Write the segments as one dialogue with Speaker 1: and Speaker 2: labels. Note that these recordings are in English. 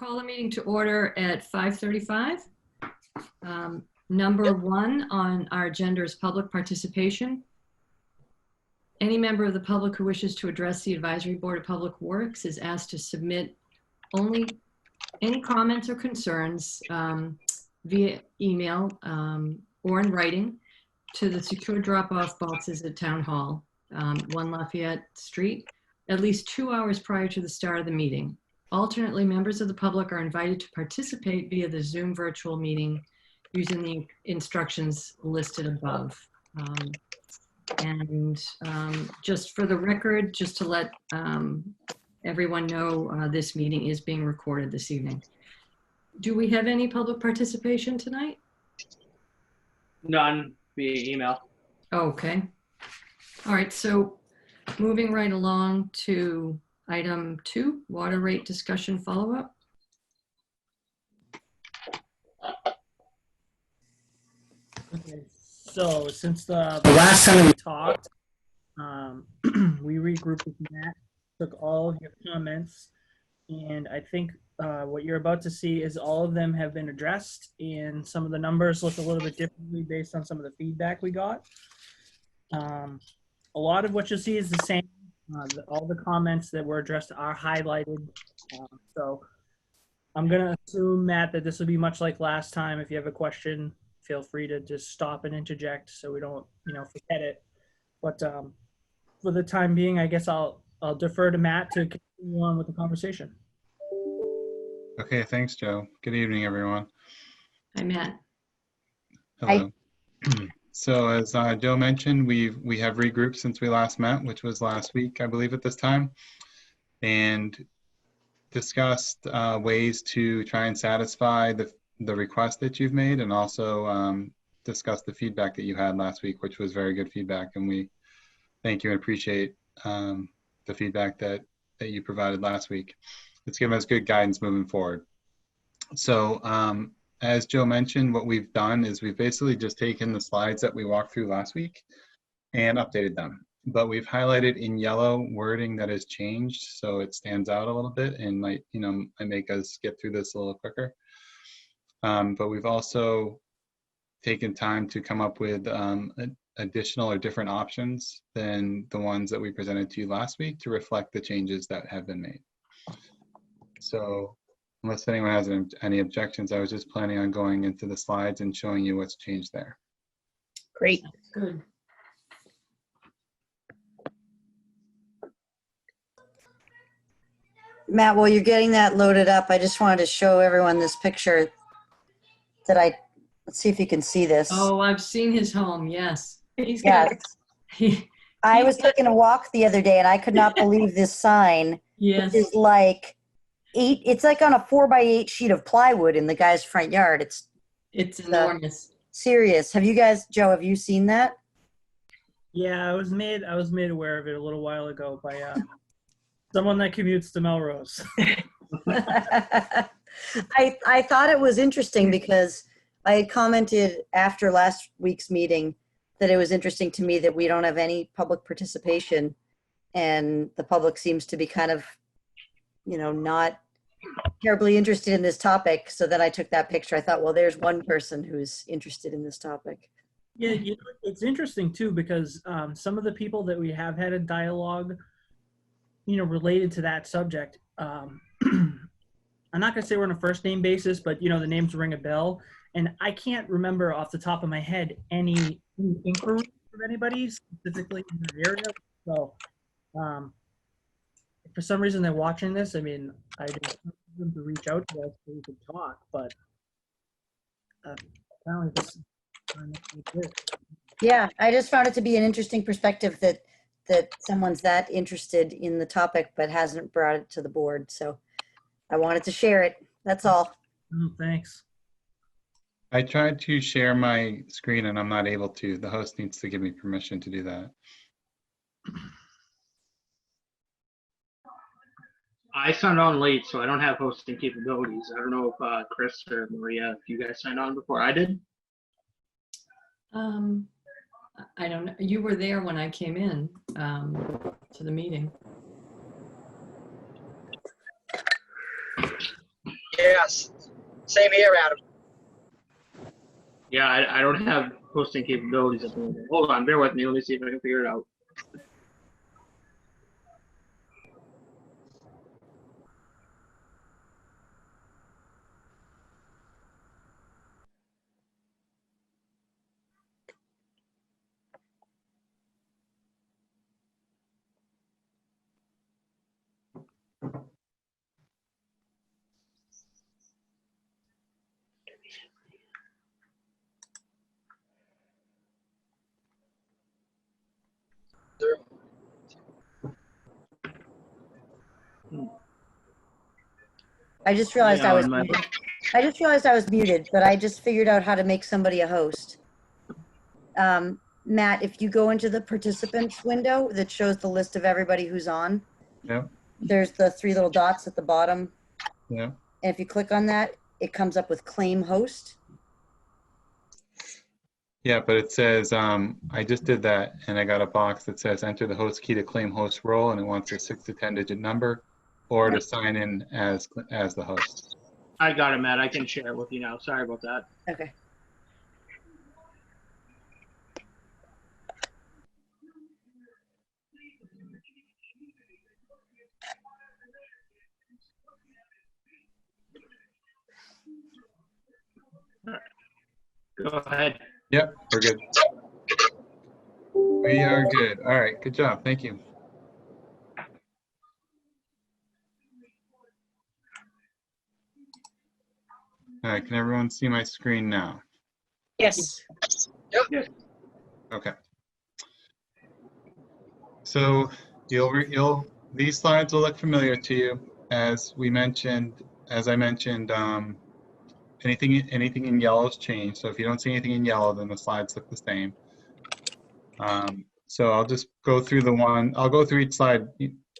Speaker 1: call the meeting to order at 5:35. Number 1 on our agenda is public participation. Any member of the public who wishes to address the Advisory Board of Public Works is asked to submit only any comments or concerns via email or in writing to the secure drop-off boxes at Town Hall, 1 Lafayette Street, at least 2 hours prior to the start of the meeting. Alternately, members of the public are invited to participate via the Zoom virtual meeting using the instructions listed above. Just for the record, just to let everyone know, this meeting is being recorded this evening. Do we have any public participation tonight?
Speaker 2: None via email.
Speaker 1: Okay. All right, so moving right along to item 2, water rate discussion follow-up.
Speaker 3: Okay, so since the last time we talked, we regrouped with Matt, took all of your comments, and I think what you're about to see is all of them have been addressed, and some of the numbers look a little bit differently based on some of the feedback we got. A lot of what you'll see is the same. All the comments that were addressed are highlighted. So I'm going to assume, Matt, that this will be much like last time. If you have a question, feel free to just stop and interject so we don't, forget it. But for the time being, I guess I'll defer to Matt to continue on with the conversation.
Speaker 4: Okay, thanks, Joe. Good evening, everyone.
Speaker 1: Hi, Matt.
Speaker 4: Hello. So as Joe mentioned, we have regrouped since we last met, which was last week, I believe, at this time, and discussed ways to try and satisfy the request that you've made, and also discussed the feedback that you had last week, which was very good feedback, and we thank you and appreciate the feedback that you provided last week. It's given us good guidance moving forward. So as Joe mentioned, what we've done is we've basically just taken the slides that we walked through last week and updated them. But we've highlighted in yellow wording that has changed, so it stands out a little bit and might make us get through this a little quicker. But we've also taken time to come up with additional or different options than the ones that we presented to you last week to reflect the changes that have been made. So unless anyone has any objections, I was just planning on going into the slides and showing you what's changed there.
Speaker 5: Great.
Speaker 1: Good.
Speaker 5: Matt, while you're getting that loaded up, I just wanted to show everyone this picture that let's see if you can see this.
Speaker 1: Oh, I've seen his home, yes. He's
Speaker 5: Yes.
Speaker 1: got,
Speaker 5: I was taking a walk the other day and I could not believe this sign.
Speaker 1: yes.
Speaker 5: It's like it's like on a 4x8 sheet of plywood in the guy's front yard.
Speaker 1: It's enormous.
Speaker 5: Serious. Have you guys, Joe, have you seen that?
Speaker 3: Yeah, I was made aware of it a little while ago by someone that commutes to Melrose.
Speaker 5: I thought it was interesting because I had commented after last week's meeting that it was interesting to me that we don't have any public participation, and the public seems to be kind of, not terribly interested in this topic. So then I took that picture. I thought, well, there's one person who's interested in this topic.
Speaker 3: Yeah, it's interesting too, because some of the people that we have had a dialogue, related to that subject, I'm not gonna say we're on a first name basis, but the names ring a bell. And I can't remember off the top of my head any inquiries from anybody specifically in that area. So if for some reason they're watching this, I mean, I just want them to reach out to us so we can talk, but apparently this is
Speaker 5: Yeah, I just found it to be an interesting perspective that someone's that interested in the topic but hasn't brought it to the board. So I wanted to share it. That's all.
Speaker 3: Oh, thanks.
Speaker 4: I tried to share my screen and I'm not able to. The host needs to give me permission to do that.
Speaker 2: I signed on late, so I don't have hosting capabilities. I don't know if Chris or Maria, if you guys signed on before I did.
Speaker 1: I don't know. You were there when I came in to the meeting.
Speaker 6: Yes. Same here, Adam.
Speaker 2: Yeah, I don't have hosting capabilities at the moment. Hold on, bear with me. Let me see if I can figure it out.
Speaker 5: I just realized
Speaker 2: Yeah,
Speaker 5: I was
Speaker 2: on my-
Speaker 5: muted. I just realized I was muted, but I just figured out how to make somebody a host. Matt, if you go into the participants window that shows the list of everybody who's on,
Speaker 4: Yep,
Speaker 5: there's the 3 little dots at the bottom.
Speaker 4: yep.
Speaker 5: And if you click on that, it comes up with claim host.
Speaker 4: Yeah, but it says, I just did that and I got a box that says enter the host key to claim host role, and it wants a 6 to 10 digit number or to sign in as the host.
Speaker 2: I got it, Matt. I can share it with you now. Sorry about that.
Speaker 5: Okay.
Speaker 2: Go ahead.
Speaker 4: Yep, we're good. We are good. All right, good job. Thank you. All right, can everyone see my screen now?
Speaker 5: Yes.
Speaker 4: Okay. So these slides will look familiar to you. As I mentioned, anything in yellow has changed. So if you don't see anything in yellow, then the slides look the same. So I'll just go through I'll go through each slide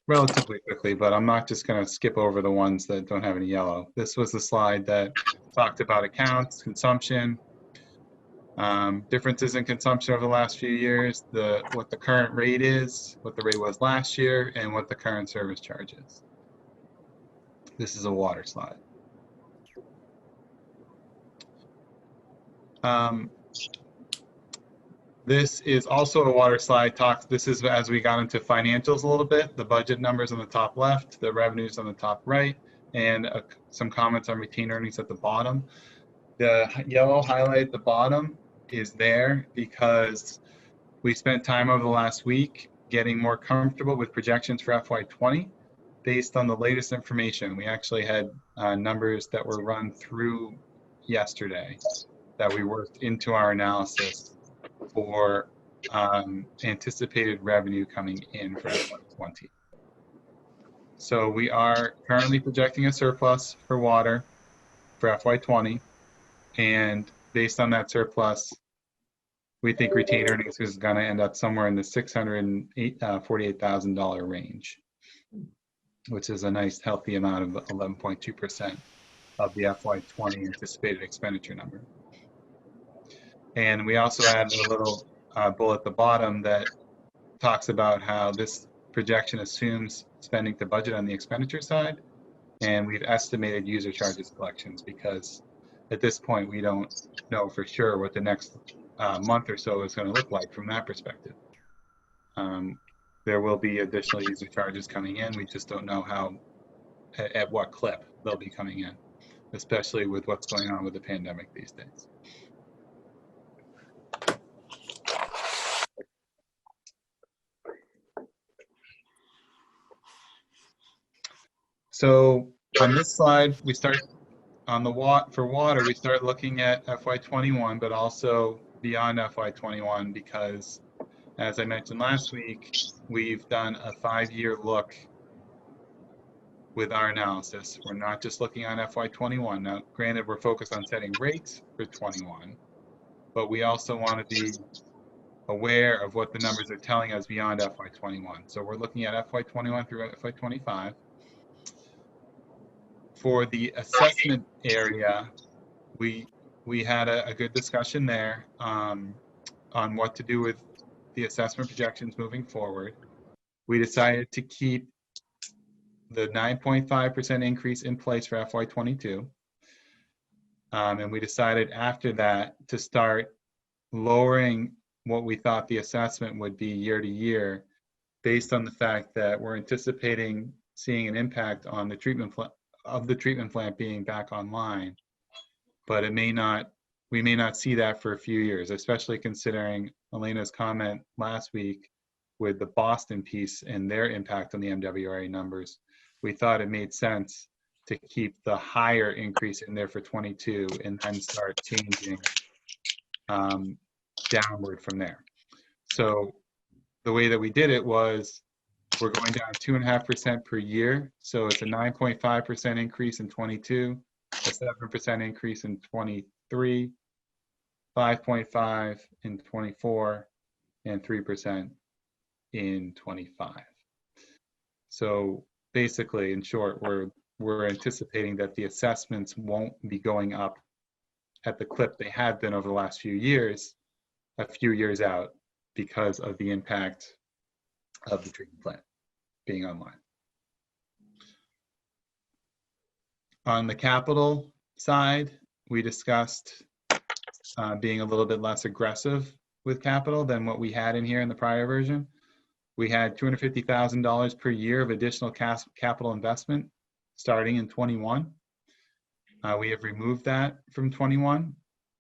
Speaker 4: relatively quickly, but I'm not just going to skip over the ones that don't have any yellow. This was the slide that talked about accounts, consumption, differences in consumption over the last few years, what the current rate is, what the rate was last year, and what the current service charge is. This is a water slide. This is also a water slide talk. This is as we got into financials a little bit, the budget numbers on the top left, the revenues on the top right, and some comments on retained earnings at the bottom. The yellow highlight at the bottom is there because we spent time over the last week getting more comfortable with projections for FY20 based on the latest information. We actually had numbers that were run through yesterday that we worked into our analysis for anticipated revenue coming in for FY20. So we are currently projecting a surplus for water for FY20, and based on that surplus, we think retained earnings is going to end up somewhere in the $648,000 range, which is a nice healthy amount of 11.2% of the FY20 anticipated expenditure number. And we also added a little bullet at the bottom that talks about how this projection assumes spending to budget on the expenditure side, and we've estimated user charges collections because at this point we don't know for sure what the next month or so is going to look like from that perspective. There will be additional user charges coming in. We just don't know at what clip they'll be coming in, especially with what's going on with the pandemic these days. So on this slide, we start on for water, we start looking at FY21, but also beyond FY21, because as I mentioned last week, we've done a 5-year look with our analysis. We're not just looking on FY21. Now, granted, we're focused on setting rates for 21, but we also want to be aware of what the numbers are telling us beyond FY21. So we're looking at FY21 through FY25. For the assessment area, we had a good discussion there on what to do with the assessment projections moving forward. We decided to keep the 9.5% increase in place for FY22. And we decided after that to start lowering what we thought the assessment would be year to year, based on the fact that we're anticipating seeing an impact on the treatment plant being back online, but we may not see that for a few years, especially considering Elena's comment last week with the Boston piece and their impact on the MWRA numbers. We thought it made sense to keep the higher increase in there for 22 and then start changing downward from there. So the way that we did it was we're going down 2.5% per year. So it's a 9.5% increase in 22, a 7% increase in 23, 5.5 in 24, and 3% in 25. So basically, in short, we're anticipating that the assessments won't be going up at the clip they have been over the last few years, a few years out, because of the impact of the treatment plant being online. On the capital side, we discussed being a little bit less aggressive with capital than what we had in here in the prior version. We had $250,000 per year of additional capital investment starting in 21. We have removed that from 21,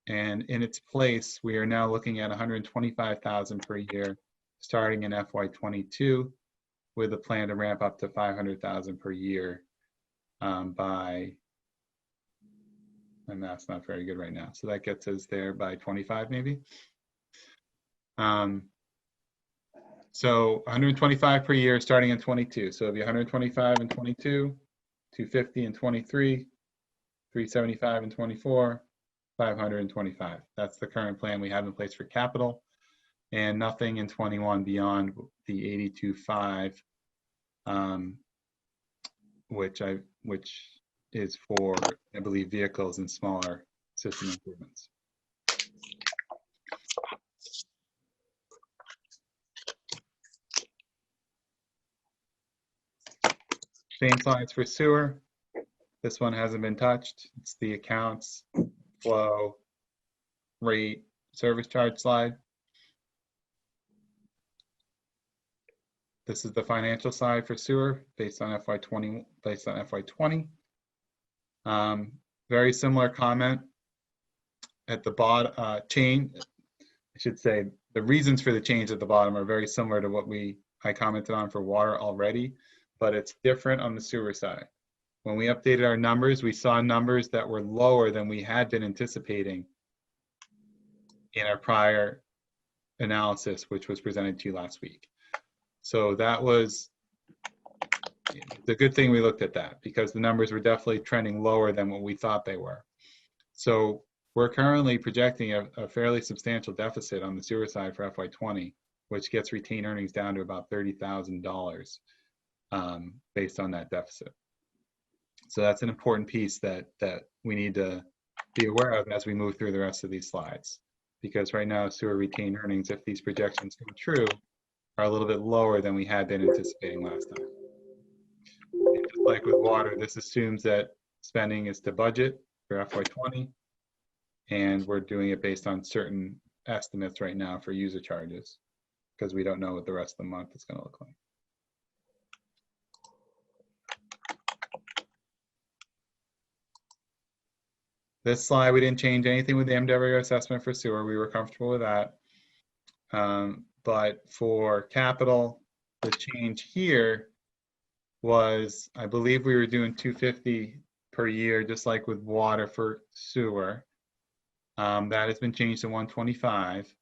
Speaker 4: and in its place, we are now looking at $125,000 per year starting in FY22, with a plan to ramp up to $500,000 per year by, my math's not very good right now, so that gets us there by 25 maybe. So 125 per year starting in 22. So it'll be 125 in 22, 250 in 23, 375 in 24, 525. That's the current plan we have in place for capital, and nothing in 21 beyond the 82.5, which is for, I believe, vehicles and smaller system improvements. Same slides for sewer. This one hasn't been touched. It's the accounts, flow, rate, service charge slide. This is the financial side for sewer based on FY20. Very similar comment at the bottom. I should say the reasons for the change at the bottom are very similar to what I commented on for water already, but it's different on the sewer side. When we updated our numbers, we saw numbers that were lower than we had been anticipating in our prior analysis, which was presented to you last week. So that was the good thing we looked at that, because the numbers were definitely trending lower than what we thought they were. So we're currently projecting a fairly substantial deficit on the sewer side for FY20, which gets retained earnings down to about $30,000 based on that deficit. So that's an important piece that we need to be aware of as we move through the rest of these slides, because right now sewer retained earnings, if these projections come true, are a little bit lower than we had been anticipating last time. And just like with water, this assumes that spending is to budget for FY20, and we're doing it based on certain estimates right now for user charges, because we don't know what the rest of the month is going to look like. This slide, we didn't change anything with the MWRA assessment for sewer. We were comfortable with that. But for capital, the change here was, I believe we were doing 250 per year, just like with water for sewer. That has been changed to 125,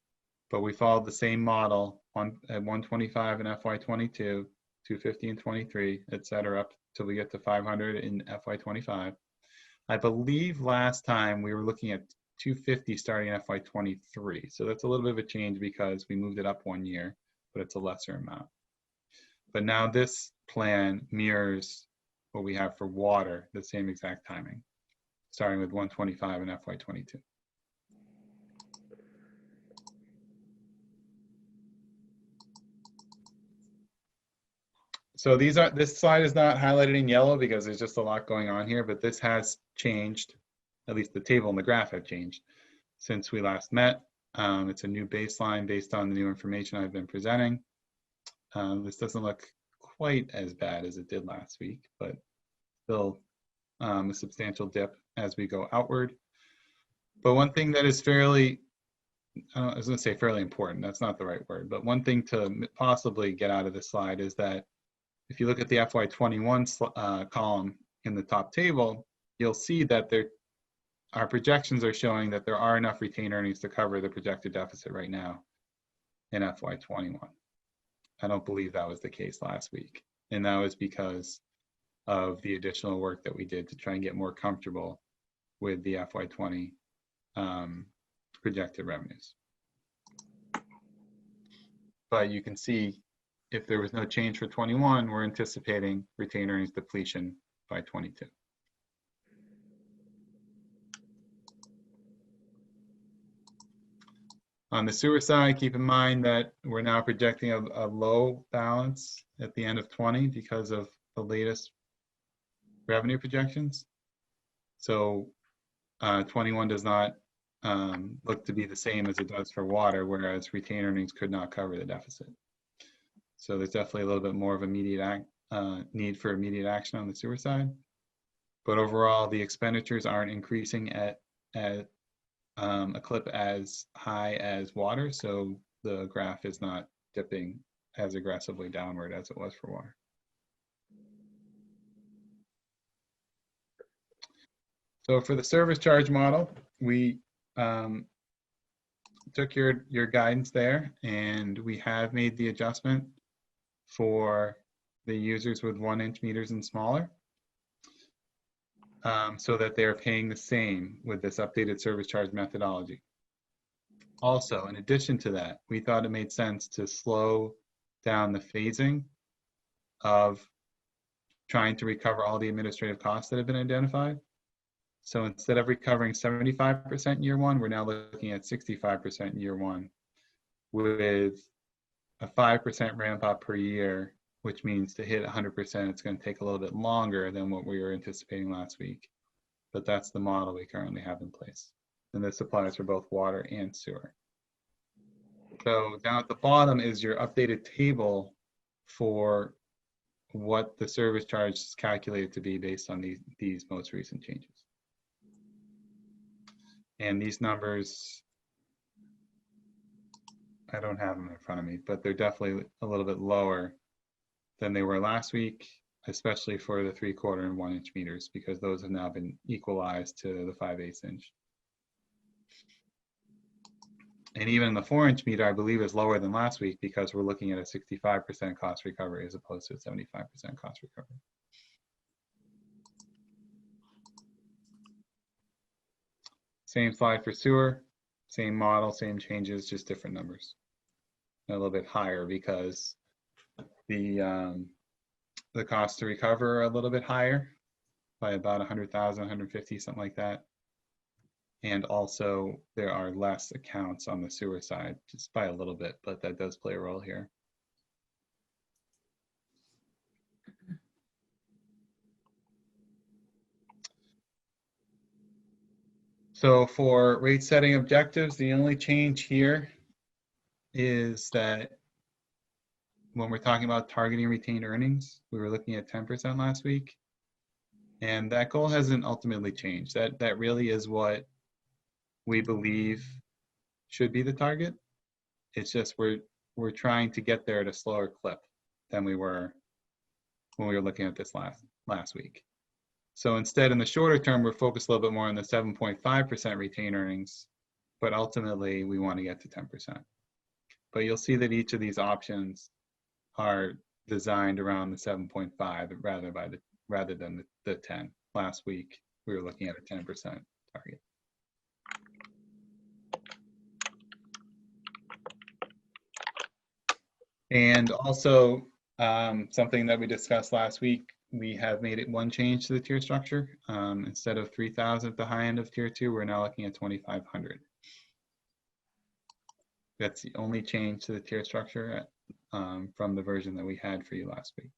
Speaker 4: but we followed the same model at 125 in FY22, 250 in 23, et cetera, up till we get to 500 in FY25. I believe last time we were looking at 250 starting in FY23. So that's a little bit of a change because we moved it up 1 year, but it's a lesser amount. But now this plan mirrors what we have for water, the same exact timing, starting with 125 in FY22. So this slide is not highlighted in yellow because there's just a lot going on here, but this has changed at least the table and the graph have changed since we last met. It's a new baseline based on the new information I've been presenting. This doesn't look quite as bad as it did last week, but still a substantial dip as we go outward. But one thing that is fairly, I was going to say fairly important, that's not the right word, but one thing to possibly get out of this slide is that if you look at the FY21 column in the top table, you'll see that our projections are showing that there are enough retained earnings to cover the projected deficit right now in FY21. I don't believe that was the case last week. And that was because of the additional work that we did to try and get more comfortable with the FY20 projected revenues. But you can see if there was no change for 21, we're anticipating retained earnings depletion by 22. On the sewer side, keep in mind that we're now projecting a low balance at the end of 20 because of the latest revenue projections. So 21 does not look to be the same as it does for water, whereas retained earnings could not cover the deficit. So there's definitely a little bit more of immediate need for immediate action on the sewer side. But overall, the expenditures aren't increasing at a clip as high as water, so the graph is not dipping as aggressively downward as it was for water. So for the service charge model, we took your guidance there, and we have made the adjustment for the users with 1-inch meters and smaller, so that they're paying the same with this updated service charge methodology. Also, in addition to that, we thought it made sense to slow down the phasing of trying to recover all the administrative costs that have been identified. So instead of recovering 75% in year one, we're now looking at 65% in year one, with a 5% ramp up per year, which means to hit 100%, it's going to take a little bit longer than what we were anticipating last week. But that's the model we currently have in place. And this applies for both water and sewer. So down at the bottom is your updated table for what the service charge is calculated to be based on these most recent changes. And these numbers, I don't have them in front of me, but they're definitely a little bit lower than they were last week, especially for the 3/4 and 1-inch meters, because those have now been equalized to the 5/8 inch. And even the 4-inch meter, I believe, is lower than last week because we're looking at a 65% cost recovery as opposed to a 75% cost recovery. Same slide for sewer, same model, same changes, just different numbers. A little bit higher because the cost to recover are a little bit higher by about 100,000, 150, something like that. And also there are less accounts on the sewer side, just by a little bit, but that does play a role here. So for rate setting objectives, the only change here is that when we're talking about targeting retained earnings, we were looking at 10% last week. And that goal hasn't ultimately changed. That really is what we believe should be the target. It's just we're trying to get there at a slower clip than we were when we were looking at this last week. So instead, in the shorter term, we're focused a little bit more on the 7.5% retained earnings, but ultimately we want to get to 10%. But you'll see that each of these options are designed around the 7.5 rather than the 10. Last week, we were looking at a 10% target. And also, something that we discussed last week, we have made it one change to the tier structure. Instead of 3,000 at the high end of tier 2, we're now looking at 2,500. That's the only change to the tier structure from the version that we had for you last week.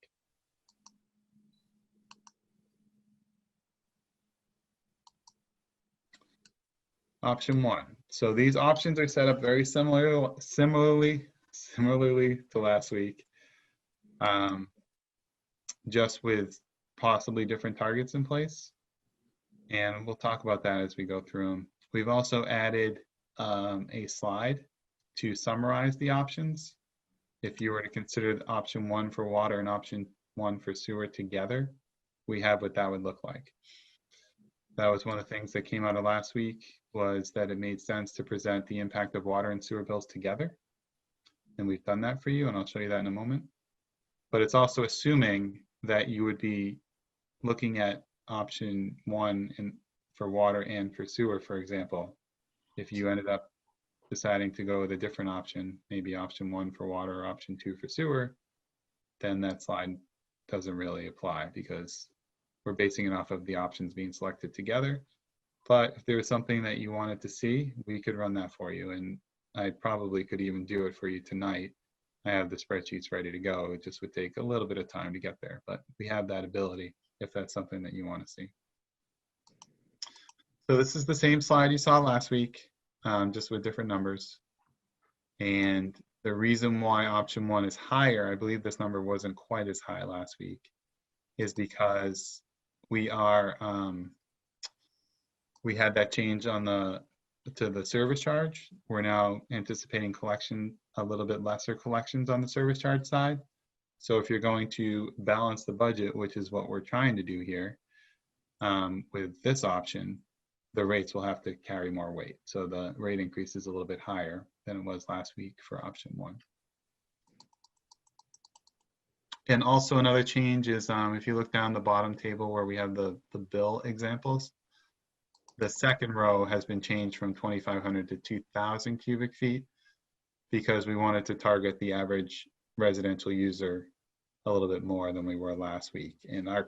Speaker 4: Option 1. So these options are set up very similarly to last week, just with possibly different targets in place. And we'll talk about that as we go through them. We've also added a slide to summarize the options. If you were to consider option 1 for water and option 1 for sewer together, we have what that would look like. That was one of the things that came out of last week, was that it made sense to present the impact of water and sewer bills together. And we've done that for you, and I'll show you that in a moment. But it's also assuming that you would be looking at option 1 for water and for sewer, for example. If you ended up deciding to go with a different option, maybe option 1 for water or option 2 for sewer, then that slide doesn't really apply because we're basing it off of the options being selected together. But if there was something that you wanted to see, we could run that for you. And I probably could even do it for you tonight. I have the spreadsheets ready to go. It just would take a little bit of time to get there, but we have that ability if that's something that you want to see. So this is the same slide you saw last week, just with different numbers. And the reason why option 1 is higher, I believe this number wasn't quite as high last week, is because we are, we had that change on to the service charge. We're now anticipating a little bit lesser collections on the service charge side. So if you're going to balance the budget, which is what we're trying to do here, with this option, the rates will have to carry more weight. So the rate increase is a little bit higher than it was last week for option 1. And also another change is if you look down the bottom table where we have the bill examples, the second row has been changed from 2,500 to 2,000 cubic feet because we wanted to target the average residential user a little bit more than we were last week. And our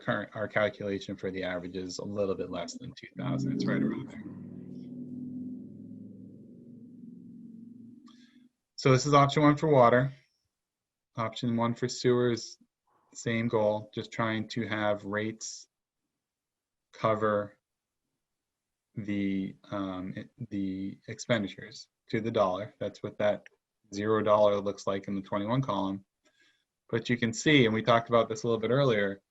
Speaker 4: calculation for the average is a little bit less than 2,000. It's right around there. So this is option 1 for water. Option 1 for sewer is same goal, just trying to have rates cover the expenditures to the dollar. That's what that $0 looks like in the 21 column. But you can see, and we talked about this a little bit earlier,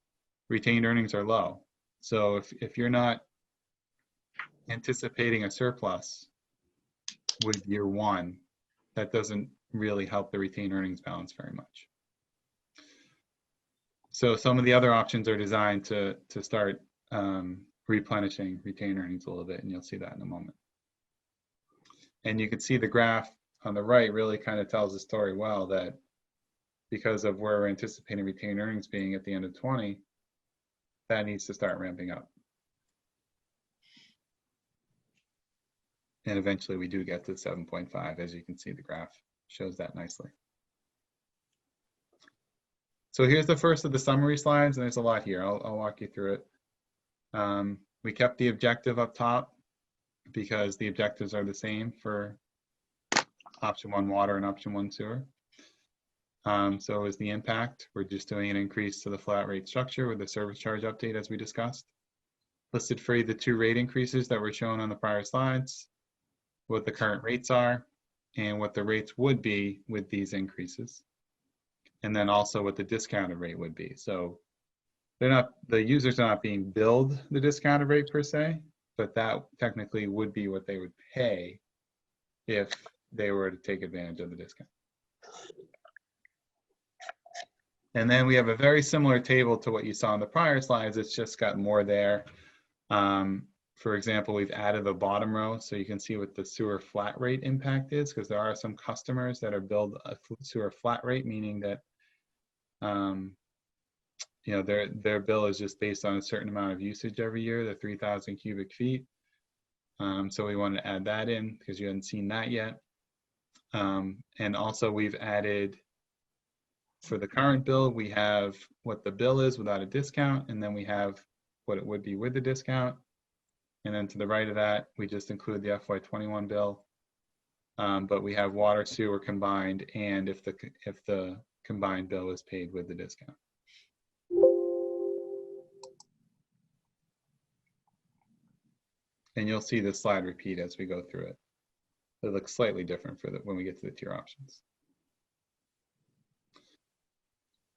Speaker 4: retained earnings are low. So if you're not anticipating a surplus with year 1, that doesn't really help the retained earnings balance very much. So some of the other options are designed to start replenishing retained earnings a little bit, and you'll see that in a moment. And you can see the graph on the right really kind of tells the story well, that because of where we're anticipating retained earnings being at the end of 20, that needs to start ramping up. And eventually we do get to 7.5, as you can see the graph shows that nicely. So here's the first of the summary slides, and there's a lot here. I'll walk you through it. We kept the objective up top because the objectives are the same for option 1 water and option 1 sewer. So is the impact. We're just doing an increase to the flat rate structure with the service charge update as we discussed. Listed for you the 2 rate increases that were shown on the prior slides, what the current rates are, and what the rates would be with these increases. And then also what the discounted rate would be. So the users are not being billed the discounted rate per se, but that technically would be what they would pay if they were to take advantage of the discount. And then we have a very similar table to what you saw in the prior slides. It's just got more there. For example, we've added the bottom row so you can see what the sewer flat rate impact is, because there are some customers that are billed a sewer flat rate, meaning that you know, their bill is just based on a certain amount of usage every year, the 3,000 cubic feet. So we wanted to add that in because you hadn't seen that yet. And also we've added, for the current bill, we have what the bill is without a discount, and then we have what it would be with the discount. And then to the right of that, we just include the FY21 bill. But we have water, sewer combined, and if the combined bill is paid with the discount. And you'll see this slide repeat as we go through it. It looks slightly different for when we get to the tier options.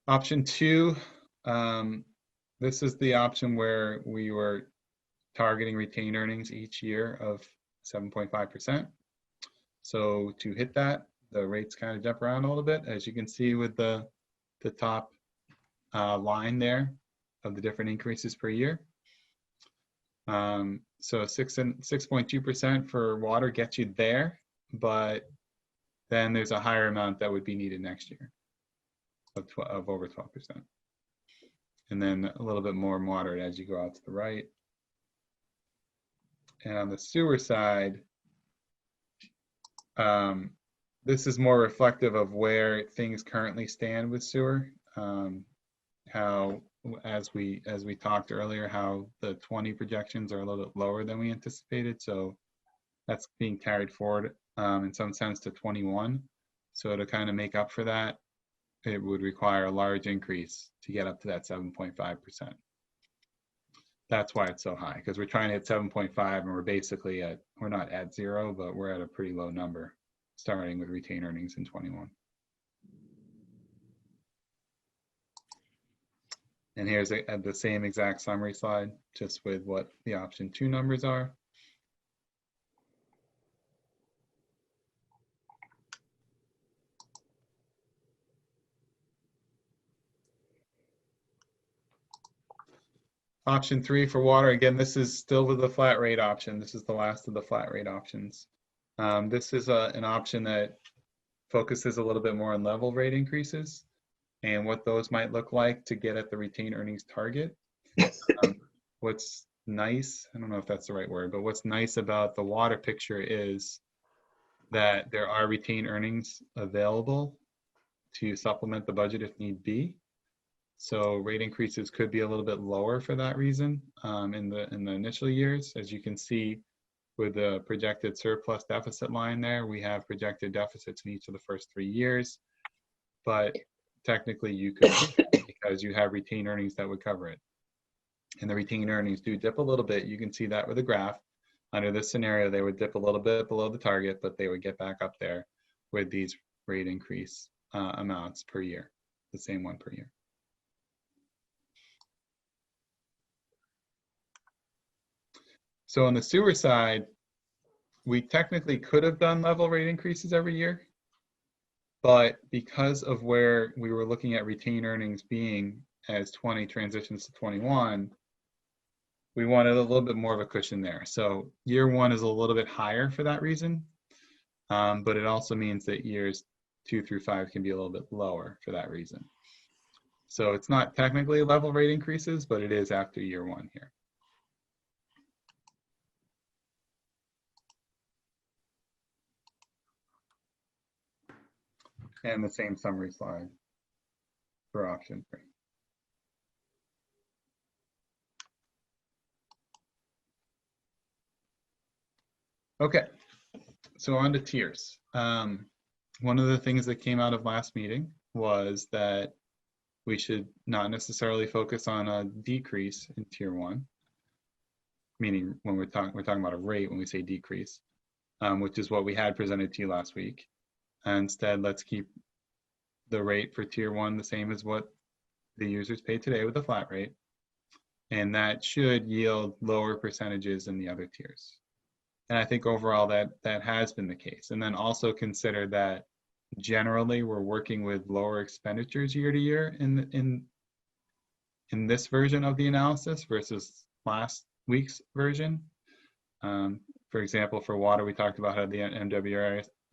Speaker 4: Option 2, this is the option where we were targeting retained earnings each year of 7.5%. So to hit that, the rates kind of jump around a little bit, as you can see with the top line there of the different increases per year. So 6.2% for water gets you there, but then there's a higher amount that would be needed next year of over 12%. And then a little bit more moderate as you go out to the right. And on the sewer side, this is more reflective of where things currently stand with sewer. How, as we talked earlier, how the 20 projections are a little bit lower than we anticipated. So that's being carried forward in some sense to 21. So to kind of make up for that, it would require a large increase to get up to that 7.5%. That's why it's so high, because we're trying to hit 7.5 and we're basically we're not at 0, but we're at a pretty low number starting with retained earnings in 21. And here's the same exact summary slide, just with what the option 2 numbers are. Option 3 for water, again, this is still with the flat rate option. This is the last of the flat rate options. This is an option that focuses a little bit more on level rate increases and what those might look like to get at the retained earnings target. What's nice, I don't know if that's the right word, but what's nice about the water picture is that there are retained earnings available to supplement the budget if need be. So rate increases could be a little bit lower for that reason in the initial years. As you can see with the projected surplus deficit line there, we have projected deficits in each of the first 3 years, but technically you could, because you have retained earnings that would cover it. And the retained earnings do dip a little bit. You can see that with the graph. Under this scenario, they would dip a little bit below the target, but they would get back up there with these rate increase amounts per year, the same one per year. So on the sewer side, we technically could have done level rate increases every year, but because of where we were looking at retained earnings being as 20 transitions to 21, we wanted a little bit more of a cushion there. So year 1 is a little bit higher for that reason, but it also means that years 2 through 5 can be a little bit lower for that reason. So it's not technically level rate increases, but it is after year 1 here. And the same summary slide for option 3. Okay, so on to tiers. One of the things that came out of last meeting was that we should not necessarily focus on a decrease in tier 1, meaning when we're talking about a rate when we say decrease, which is what we had presented to you last week. Instead, let's keep the rate for tier 1 the same as what the users pay today with a flat rate. And that should yield lower percentages in the other tiers. And I think overall that has been the case. And then also consider that generally we're working with lower expenditures year to year in this version of the analysis versus last week's version. For example, for water, we talked about how the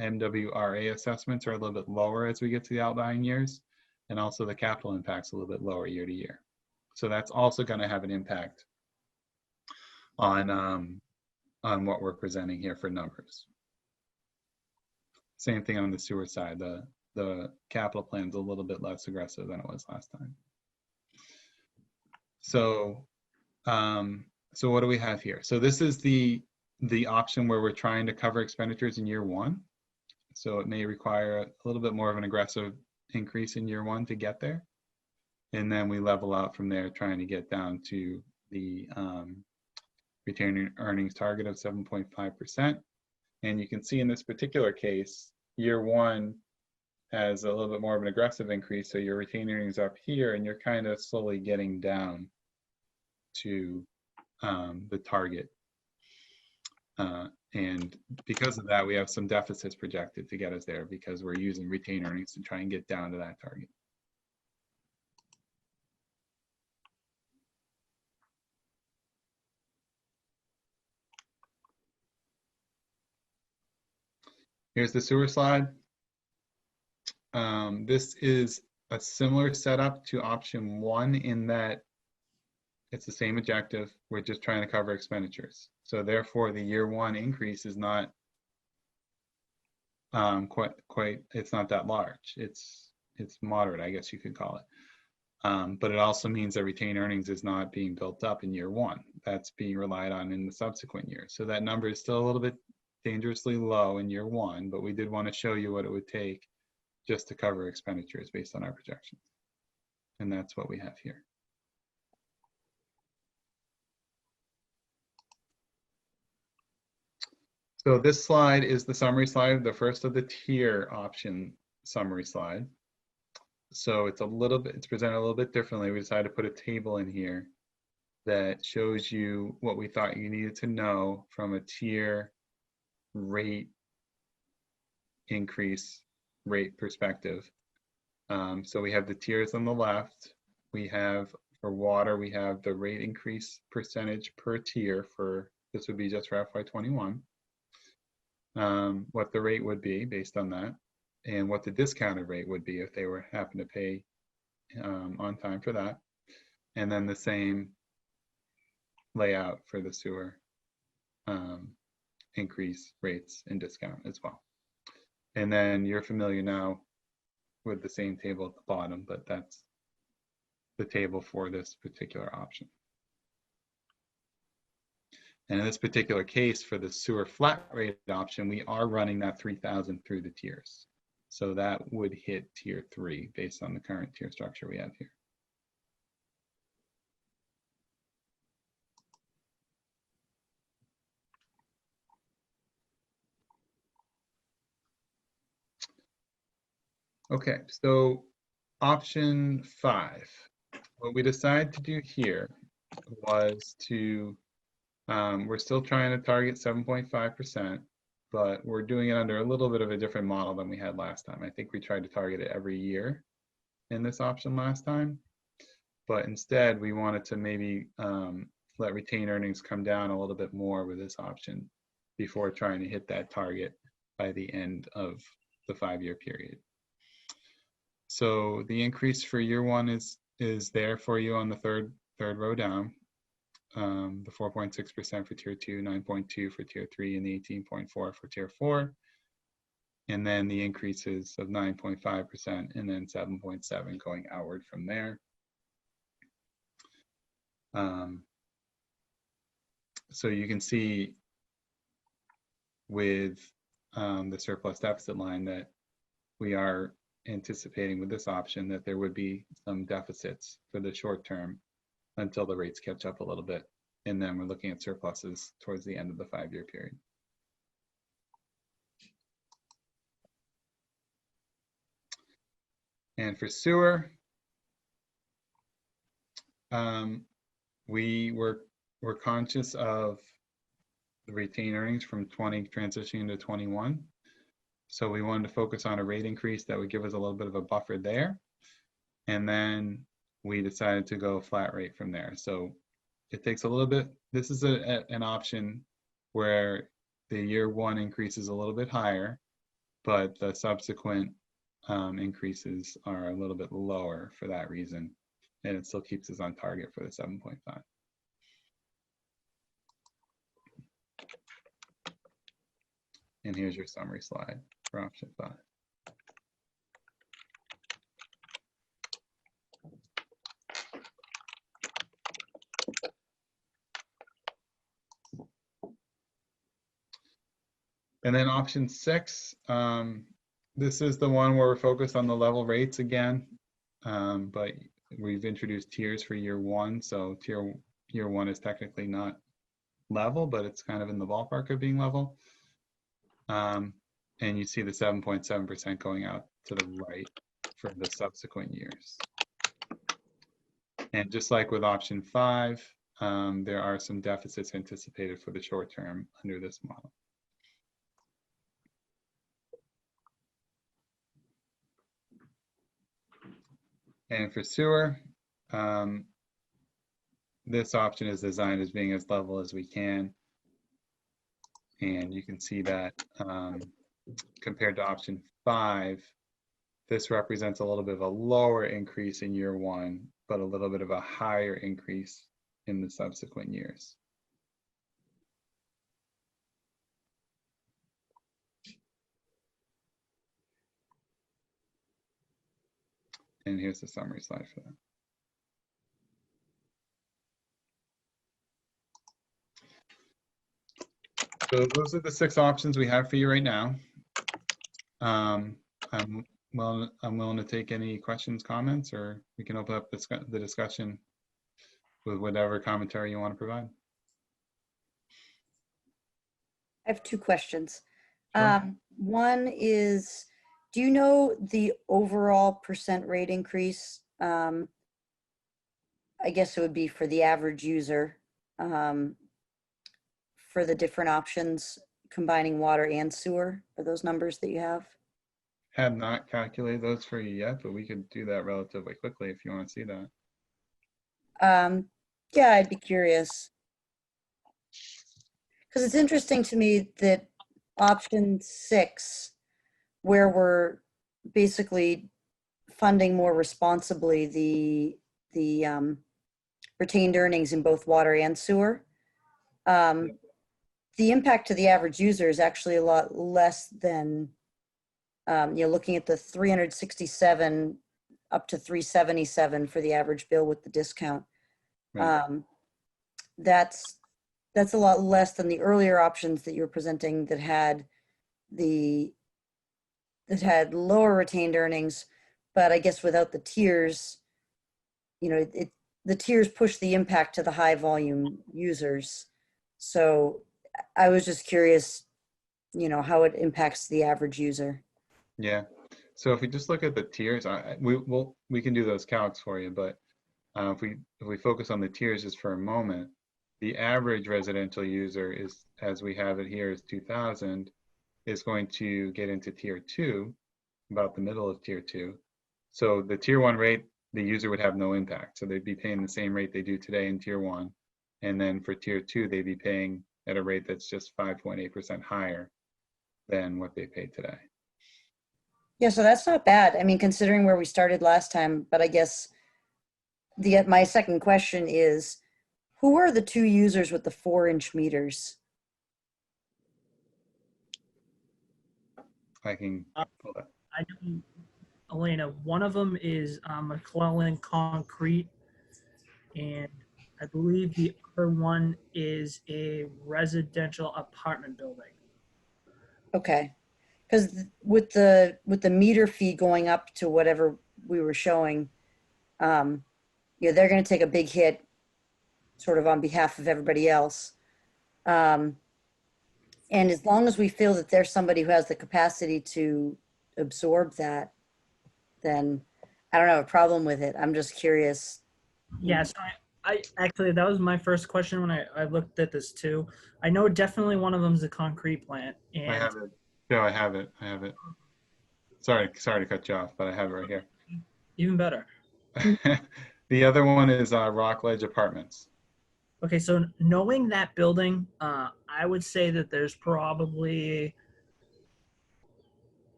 Speaker 4: MWRA assessments are a little bit lower as we get to the outlying years, and also the capital impact's a little bit lower year to year. So that's also going to have an impact on what we're presenting here for numbers. Same thing on the sewer side. The capital plan's a little bit less aggressive than it was last time. So, so what do we have here? So this is the option where we're trying to cover expenditures in year 1. So it may require a little bit more of an aggressive increase in year 1 to get there. And then we level out from there, trying to get down to the retained earnings target of 7.5%. And you can see in this particular case, year one has a little bit more of an aggressive increase. So your retained earnings up here, and you're kind of slowly getting down to the target. And because of that, we have some deficits projected to get us there because we're using retained earnings to try and get down to that target. Here's the sewer slide. This is a similar setup to option one in that it's the same objective. We're just trying to cover expenditures. So therefore, the year one increase is not it's not that large. It's moderate, I guess you could call it. But it also means that retained earnings is not being built up in year one. That's being relied on in the subsequent years. So that number is still a little bit dangerously low in year one, but we did want to show you what it would take just to cover expenditures based on our projections. And that's what we have here. So this slide is the summary slide, the first of the tier option summary slide. So it's presented a little bit differently. We decided to put a table in here that shows you what we thought you needed to know from a tier rate increase rate perspective. So we have the tiers on the left. We have for water, we have the rate increase percentage per tier for, this would be just for FY21. What the rate would be based on that, and what the discounted rate would be if they were happen to pay on time for that, and then the same layout for the sewer increase rates and discount as well. And then you're familiar now with the same table at the bottom, but that's the table for this particular option. And in this particular case, for the sewer flat rate option, we are running that 3,000 through the tiers. So that would hit tier 3 based on the current tier structure we have here. Okay, so option 5. What we decided to do here was to we're still trying to target 7.5%, but we're doing it under a little bit of a different model than we had last time. I think we tried to target it every year in this option last time, but instead we wanted to maybe let retained earnings come down a little bit more with this option before trying to hit that target by the end of the 5-year period. So the increase for year one is there for you on the third row down. The 4.6% for tier 2, 9.2 for tier 3, and the 18.4 for tier 4. And then the increases of 9.5% and then 7.7 going outward from there. So you can see with the surplus deficit line that we are anticipating with this option that there would be some deficits for the short term until the rates catch up a little bit. And then we're looking at surpluses towards the end of the 5-year period. And for sewer, we're conscious of the retained earnings from 20 transitioning to 21. So we wanted to focus on a rate increase that would give us a little bit of a buffer there. And then we decided to go flat rate from there. So it takes a little bit, this is an option where the year one increase is a little bit higher, but the subsequent increases are a little bit lower for that reason. And it still keeps us on target for the 7.5. And here's your summary slide for option 5. And then option 6, this is the one where we're focused on the level rates again, but we've introduced tiers for year one. So year one is technically not level, but it's kind of in the ballpark of being level. And you see the 7.7% going out to the right for the subsequent years. And just like with option 5, there are some deficits anticipated for the short term under this model. And for sewer, this option is designed as being as level as we can. And you can see that compared to option 5, this represents a little bit of a lower increase in year 1, but a little bit of a higher increase in the subsequent years. And here's the summary slide for that. So those are the 6 options we have for you right now. I'm willing to take any questions, comments, or we can open up the discussion with whatever commentary you want to provide.
Speaker 5: I have 2 questions.
Speaker 4: Sure.
Speaker 5: One is, do you know the overall % rate increase? I guess it would be for the average user for the different options combining water and sewer. Are those numbers that you have?
Speaker 4: Have not calculated those for you yet, but we could do that relatively quickly if you want to see that.
Speaker 5: Yeah, I'd be curious. Because it's interesting to me that option 6, where we're basically funding more responsibly the retained earnings in both water and sewer, the impact to the average user is actually a lot less than, looking at the 367 up to 377 for the average bill with the discount.
Speaker 4: Right.
Speaker 5: That's a lot less than the earlier options that you were presenting that had lower retained earnings, but I guess without the tiers, the tiers push the impact to the high volume users. So I was just curious, how it impacts the average user.
Speaker 4: Yeah. So if we just look at the tiers, we can do those calcs for you, but if we focus on the tiers just for a moment, the average residential user is, as we have it here, is 2,000, is going to get into tier 2, about the middle of tier 2. So the tier 1 rate, the user would have no impact. So they'd be paying the same rate they do today in tier 1. And then for tier 2, they'd be paying at a rate that's just 5.8% higher than what they pay today.
Speaker 5: Yeah, so that's not bad. I mean, considering where we started last time, but I guess my second question is, who are the 2 users with the 4-inch meters?
Speaker 4: I can pull that.
Speaker 3: I know, Elena, one of them is McClellan Concrete, and I believe the other one is a residential apartment building.
Speaker 5: Okay, because with the meter fee going up to whatever we were showing, they're going to take a big hit, sort of on behalf of everybody else. And as long as we feel that there's somebody who has the capacity to absorb that, then I don't have a problem with it. I'm just curious.
Speaker 3: Yeah, so I actually, that was my first question when I looked at this too. I know definitely one of them is a concrete plant. And
Speaker 4: I have it. No, I have it. I have it. Sorry to cut you off, but I have it right here.
Speaker 3: even better.
Speaker 4: The other one is Rockledge Apartments.
Speaker 3: Okay, so knowing that building, I would say that there's probably,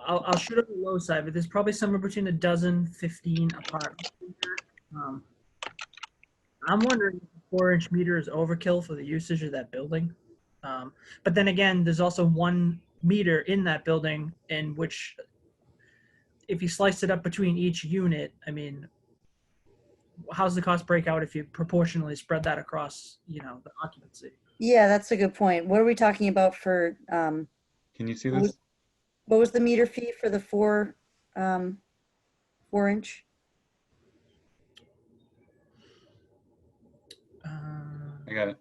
Speaker 3: I'll shoot on the low side, but there's probably somewhere between a dozen, 15 apartments. I'm wondering if a 4-inch meter is overkill for the usage of that building. But then again, there's also 1 meter in that building, in which, if you slice it up between each unit, I mean, how's the cost break out if you proportionally spread that across, the occupancy?
Speaker 5: Yeah, that's a good point. What are we talking about for,
Speaker 4: Can you see this?
Speaker 5: what was the meter fee for the 4-inch?
Speaker 4: I got it.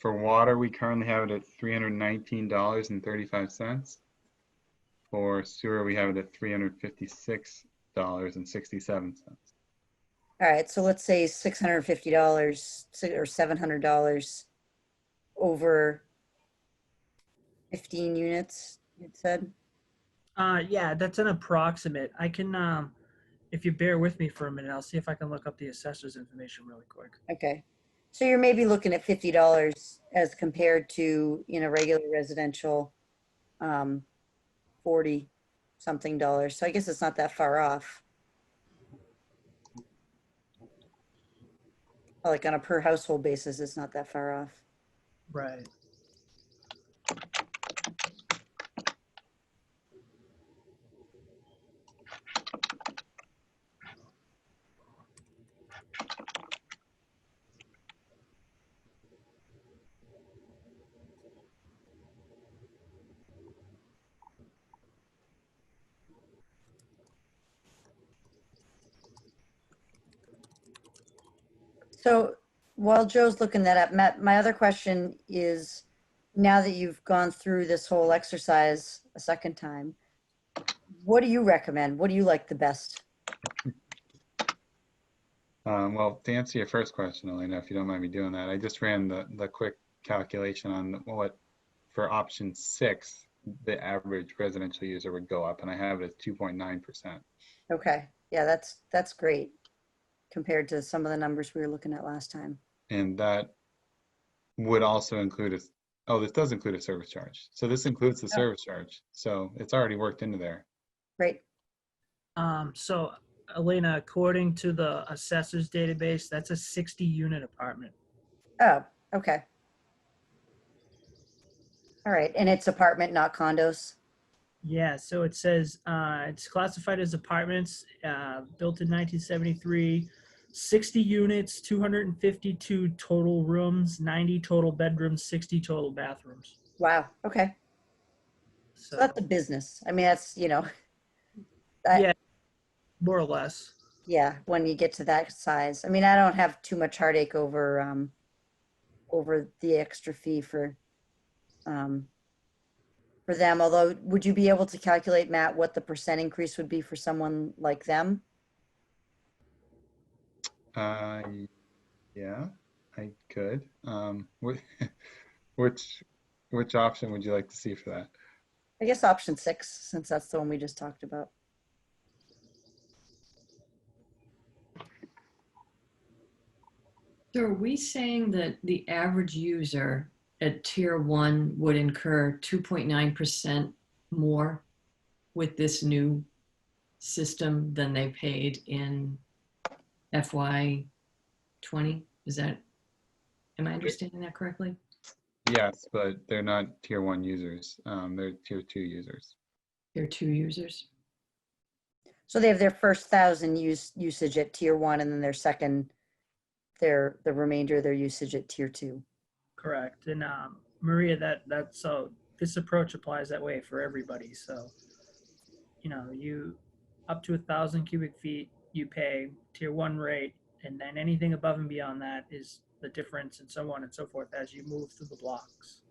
Speaker 4: For water, we currently have it at $319.35. For sewer, we have it at $356.67.
Speaker 5: All right, so let's say $650 or $700 over 15 units, it said.
Speaker 3: Yeah, that's an approximate. I can, if you bear with me for a minute, I'll see if I can look up the assessor's information really quick.
Speaker 5: Okay. So you're maybe looking at $50 as compared to, regular residential, 40 something dollars. So I guess it's not that far off. Like on a per household basis, it's not that far off.
Speaker 3: Right.
Speaker 5: So while Joe's looking that up, Matt, my other question is, now that you've gone through this whole exercise a second time, what do you recommend? What do you like the best?
Speaker 4: Well, to answer your first question, Elena, if you don't mind me doing that, I just ran the quick calculation on what, for option 6, the average residential user would go up, and I have it at 2.9%.
Speaker 5: Okay. Yeah, that's great compared to some of the numbers we were looking at last time.
Speaker 4: And that would also include this does include a service charge. So this includes the service charge. So it's already worked into there.
Speaker 5: Great.
Speaker 3: So Elena, according to the assessor's database, that's a 60-unit apartment.
Speaker 5: Oh, okay. All right. And it's apartment, not condos?
Speaker 3: Yeah, so it says it's classified as apartments, built in 1973, 60 units, 252 total rooms, 90 total bedrooms, 60 total bathrooms.
Speaker 5: Wow. Okay. So that's a business. I mean, that's,
Speaker 3: yeah, more or less.
Speaker 5: Yeah, when you get to that size. I mean, I don't have too much heartache over the extra fee for them. Although, would you be able to calculate, Matt, what the percent increase would be for someone like them?
Speaker 4: Yeah, I could. Which option would you like to see for that?
Speaker 5: I guess option 6, since that's the one we just talked about.
Speaker 1: So are we saying that the average user at tier 1 would incur 2.9% more with this new system than they paid in FY 20? Am I understanding that correctly?
Speaker 4: Yes, but they're not tier 1 users. They're tier 2 users.
Speaker 1: Tier 2 users?
Speaker 5: So they have their first 1,000 usage at tier 1, and then their second, the remainder of their usage at tier 2.
Speaker 3: Correct. And Maria, so this approach applies that way for everybody. So, you up to 1,000 cubic feet, you pay tier 1 rate, and then anything above and beyond that is the difference, and so on and so forth as you move through the blocks.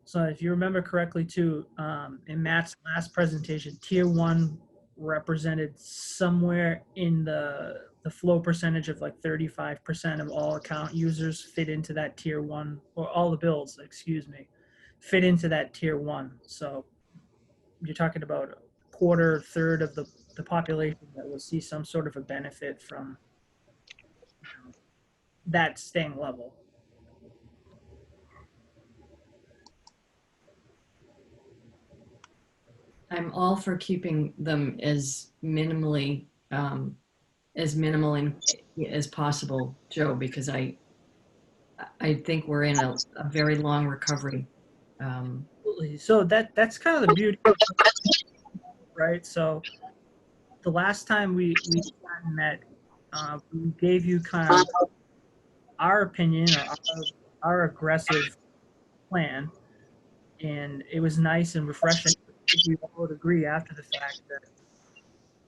Speaker 3: So if you remember correctly too, in Matt's last presentation, tier 1 represented somewhere in the flow percentage of like 35% of all account users fit into that tier 1, or all the bills, excuse me, fit into that tier 1. So you're talking about a quarter, third of the population that will see some sort of a benefit from that staying level.
Speaker 1: I'm all for keeping them as minimally as minimal as possible, Joe, because I think we're in a very long recovery.
Speaker 3: Absolutely. So that's kind of the beauty, right? So the last time we met, we gave you kind of our opinion or our aggressive plan, and it was nice and refreshing. We all would agree after the fact that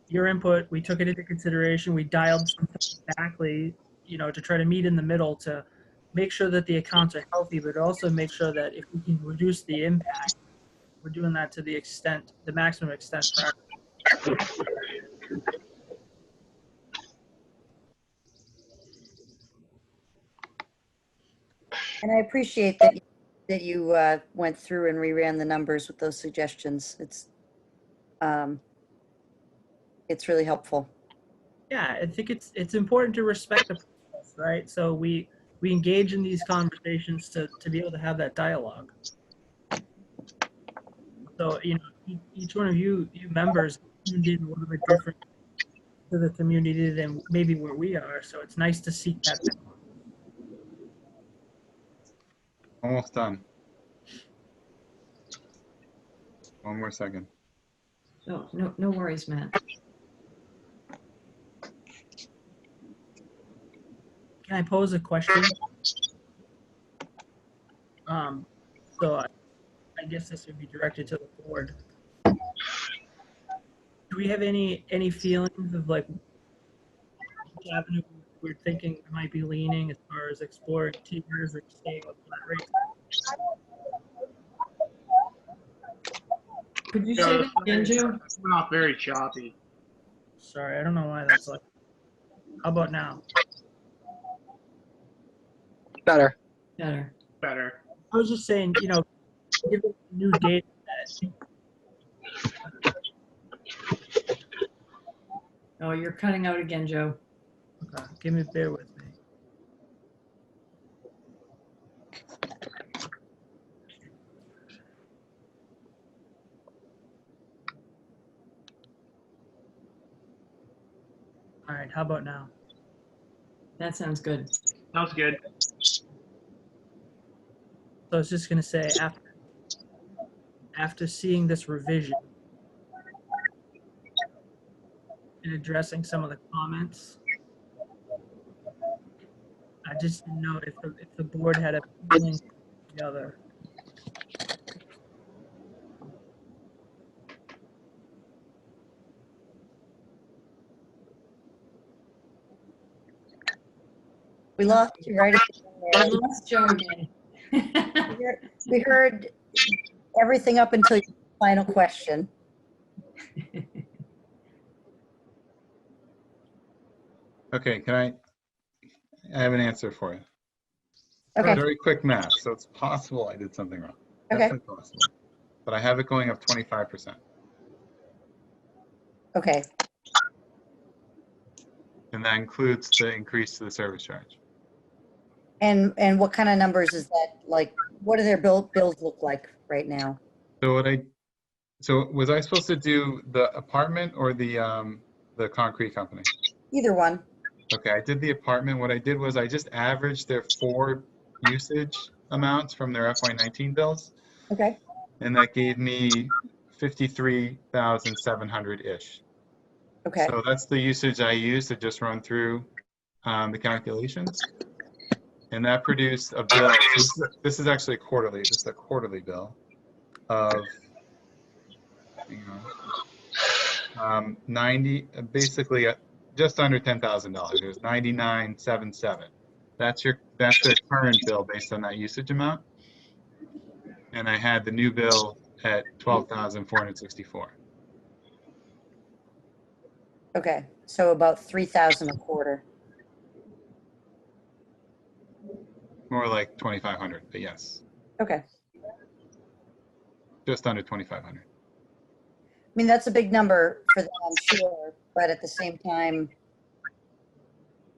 Speaker 3: your input, we took it into consideration. We dialed something exactly, to try to meet in the middle to make sure that the accounts are healthy, but also make sure that if we can reduce the impact, we're doing that to the maximum extent for
Speaker 5: And I appreciate that you went through and reran the numbers with those suggestions. It's really helpful.
Speaker 3: Yeah, I think it's important to respect the process, right? So we engage in these conversations to be able to have that dialogue. So, each one of you members tuned in a little bit different to the community than maybe where we are. So it's nice to see that.
Speaker 4: Almost done. One more second.
Speaker 1: Oh, no worries, Matt.
Speaker 3: Can I pose a question? So I guess this would be directed to the board. Do we have any feelings of like which avenue we're thinking we might be leaning as far as exploring tiers or staying with flat rates?
Speaker 1: Could you say that again, Joe?
Speaker 2: It's not very choppy.
Speaker 3: Sorry, I don't know why that's like. How about now?
Speaker 6: Better.
Speaker 1: Better.
Speaker 2: Better.
Speaker 3: I was just saying, given new data that
Speaker 1: Oh, you're cutting out again, Joe.
Speaker 3: okay, bear with me. All right, how about now?
Speaker 1: That sounds good.
Speaker 2: Sounds good.
Speaker 3: So I was just gonna say after seeing this revision and addressing some of the comments, I just didn't know if the board had a feeling together.
Speaker 5: We lost you right at the
Speaker 1: I
Speaker 5: end
Speaker 1: lost Joe again.
Speaker 5: there. We heard everything up until your final question.
Speaker 4: Okay, I have an answer for you.
Speaker 5: Okay,
Speaker 4: Very quick math. So it's possible I did something wrong.
Speaker 5: Okay.
Speaker 4: Definitely possible. But I have it going up 25%.
Speaker 5: okay.
Speaker 4: And that includes the increase to the service charge.
Speaker 5: And what kind of numbers is that? Like, what do their bills look like right now?
Speaker 4: So was I supposed to do the apartment or the concrete company?
Speaker 5: Either one.
Speaker 4: Okay, I did the apartment. What I did was I just averaged their 4 usage amounts from their FY19 bills,
Speaker 5: Okay,
Speaker 4: and that gave me 53,700-ish.
Speaker 5: okay,
Speaker 4: So that's the usage I used to just run through the calculations. And that produced a bill. This is actually quarterly. This is a quarterly bill of, hang on, 90, basically just under $10,000. It was 99,777. That's their current bill based on that usage amount. And I had the new bill at 12,464.
Speaker 5: okay. So about 3,000 a quarter.
Speaker 4: More like 2,500, but yes,
Speaker 5: Okay.
Speaker 4: just under 2,500.
Speaker 5: I mean, that's a big number for them, I'm sure, but at the same time,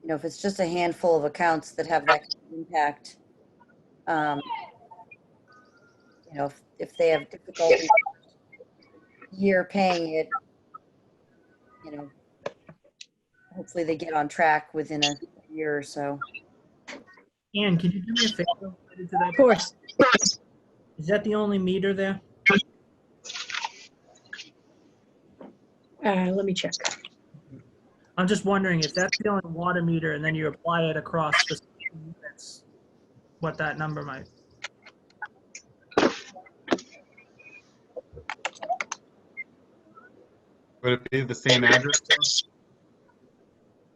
Speaker 5: if it's just a handful of accounts that have that kind of impact, if they have difficulty year paying it, hopefully they get on track within a year or so.
Speaker 3: Ann, can you do me a favor related to that?
Speaker 7: Of course.
Speaker 3: Is that the only meter there?
Speaker 7: Let me check.
Speaker 3: I'm just wondering if that's the only water meter and then you apply it across the units, what that number might.
Speaker 4: Would it be the same address, Joe?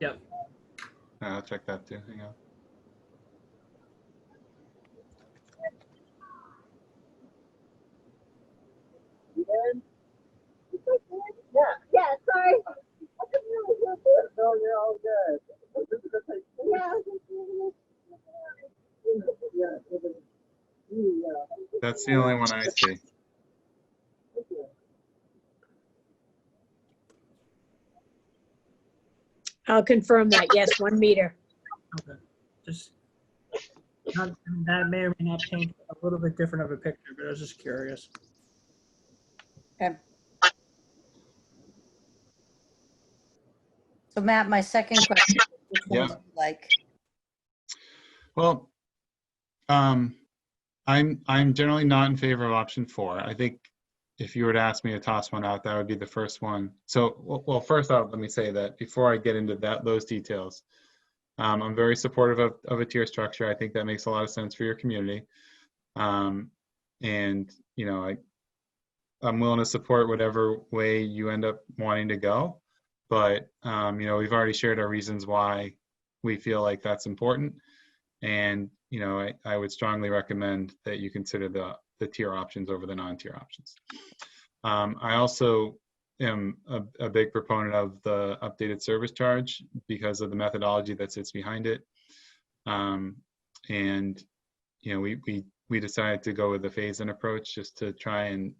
Speaker 3: Yep.
Speaker 4: I'll check that too. Hang on.
Speaker 7: Yeah, sorry. No, you're all good.
Speaker 4: That's the only one I see.
Speaker 7: I'll confirm that. Yes, 1 meter.
Speaker 3: Okay. Just that may or may not paint a little bit different of a picture, but I was just curious.
Speaker 5: Okay. So Matt, my second question, which one
Speaker 4: Yeah.
Speaker 5: do you like?
Speaker 4: Well, I'm generally not in favor of option 4. I think if you were to ask me to toss one out, that would be the first one. So, well, first off, let me say that before I get into those details, I'm very supportive of a tier structure. I think that makes a lot of sense for your community. And, you know, I'm willing to support whatever way you end up wanting to go. But, you know, we've already shared our reasons why we feel like that's important. And, you know, I would strongly recommend that you consider the tier options over the non-tier options. I also am a big proponent of the updated service charge because of the methodology that sits behind it. And, you know, we decided to go with the phase-in approach just to try and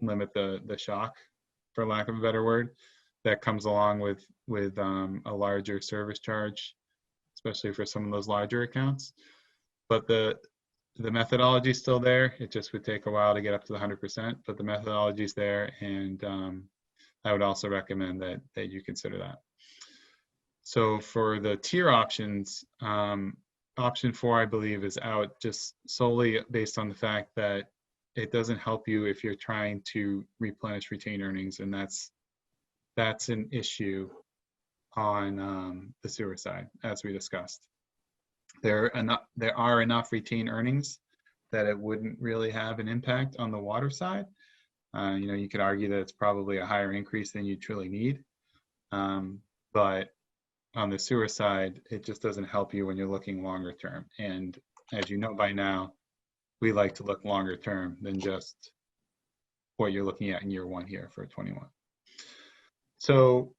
Speaker 4: limit the shock, for lack of a better word, that comes along with a larger service charge, especially for some of those larger accounts. But the methodology is still there. It just would take a while to get up to the 100%, but the methodology is there, and I would also recommend that you consider that. So for the tier options, option 4, I believe, is out just solely based on the fact that it doesn't help you if you're trying to replenish retained earnings, and that's an issue on the sewer side, as we discussed. There are enough retained earnings that it wouldn't really have an impact on the water side. You know, you could argue that it's probably a higher increase than you truly need. But on the sewer side, it just doesn't help you when you're looking longer term. And as you know by now, we like to look longer term than just what you're looking at in year 1 here for 21. So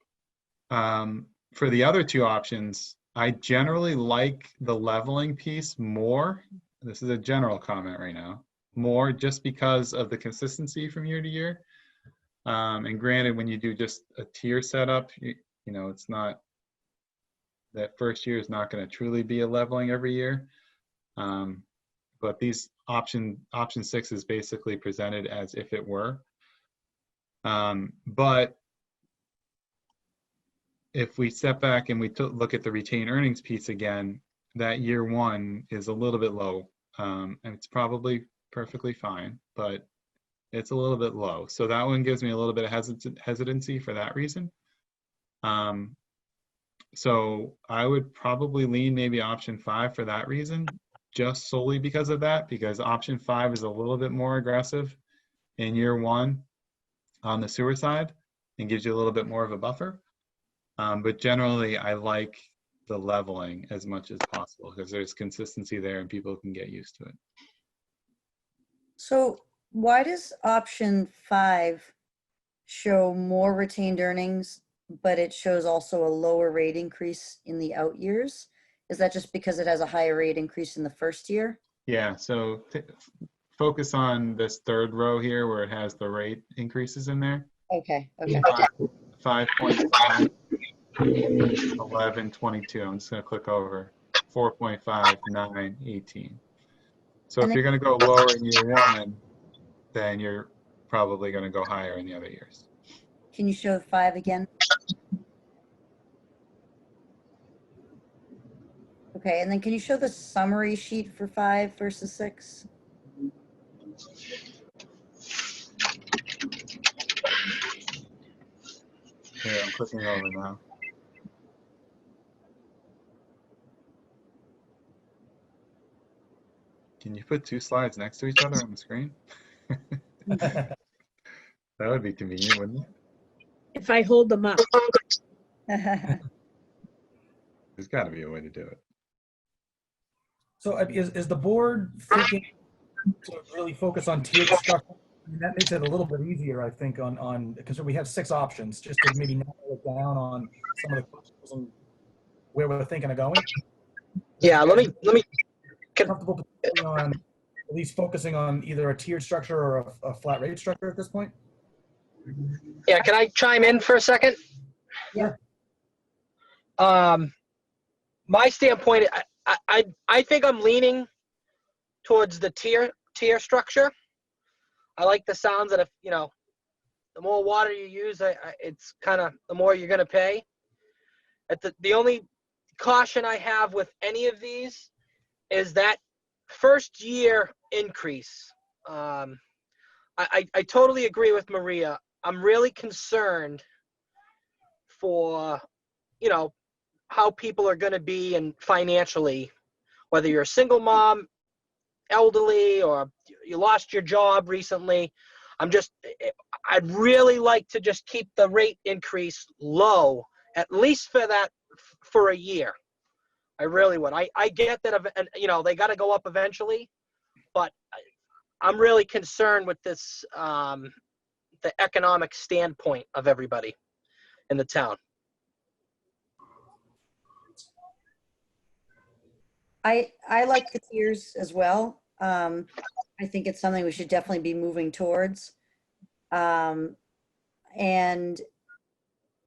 Speaker 4: for the other 2 options, I generally like the leveling piece more. This is a general comment right now, more just because of the consistency from year to year. And granted, when you do just a tier setup, you know, it's not, that first year is not going to truly be a leveling every year. But these option 6 is basically presented as if it were. But if we step back and we look at the retained earnings piece again, that year 1 is a little bit low, and it's probably perfectly fine, but it's a little bit low. So that one gives me a little bit of hesitancy for that reason. So I would probably lean maybe option 5 for that reason, just solely because of that, because option 5 is a little bit more aggressive in year 1 on the sewer side and gives you a little bit more of a buffer. But generally, I like the leveling as much as possible because there's consistency there and people can get used to it.
Speaker 5: So why does option 5 show more retained earnings, but it shows also a lower rate increase in the out years? Is that just because it has a higher rate increase in the first year?
Speaker 4: Yeah, so focus on this 3rd row here where it has the rate increases in there.
Speaker 5: Okay, okay.
Speaker 4: 5.5, 11, 22. I'm just going to click over 4.5, 9, 18. So if you're going to go lower in year 1, then you're probably going to go higher in the other years.
Speaker 5: Can you show the 5 again? Okay, and then can you show the summary sheet for 5 versus 6?
Speaker 4: Here, I'm clicking over now. Can you put 2 slides next to each other on the screen? That would be convenient, wouldn't it?
Speaker 7: If I hold them up.
Speaker 4: There's got to be a way to do it.
Speaker 8: So is the board thinking to really focus on tiered structure That makes it a little bit easier, I think, on because we have 6 options, just to maybe narrow it down on some of the questions and where we're thinking of going.
Speaker 6: Yeah, let me.
Speaker 8: Comfortable on at least focusing on either a tiered structure or a flat rate structure at this point.
Speaker 6: Yeah, can I chime in for a second?
Speaker 5: Yeah.
Speaker 6: My standpoint, I think I'm leaning towards the tier structure. I like the sounds that if the more water you use, it's kind of the more you're going to pay. The only caution I have with any of these is that first year increase. I totally agree with Maria. I'm really concerned for, how people are going to be and financially, whether you're a single mom, elderly, or you lost your job recently. I'd really like to just keep the rate increase low, at least for a year. I really would. I get that, they got to go up eventually, but I'm really concerned with this, the economic standpoint of everybody in the town.
Speaker 5: I like the tiers as well. I think it's something we should definitely be moving towards. And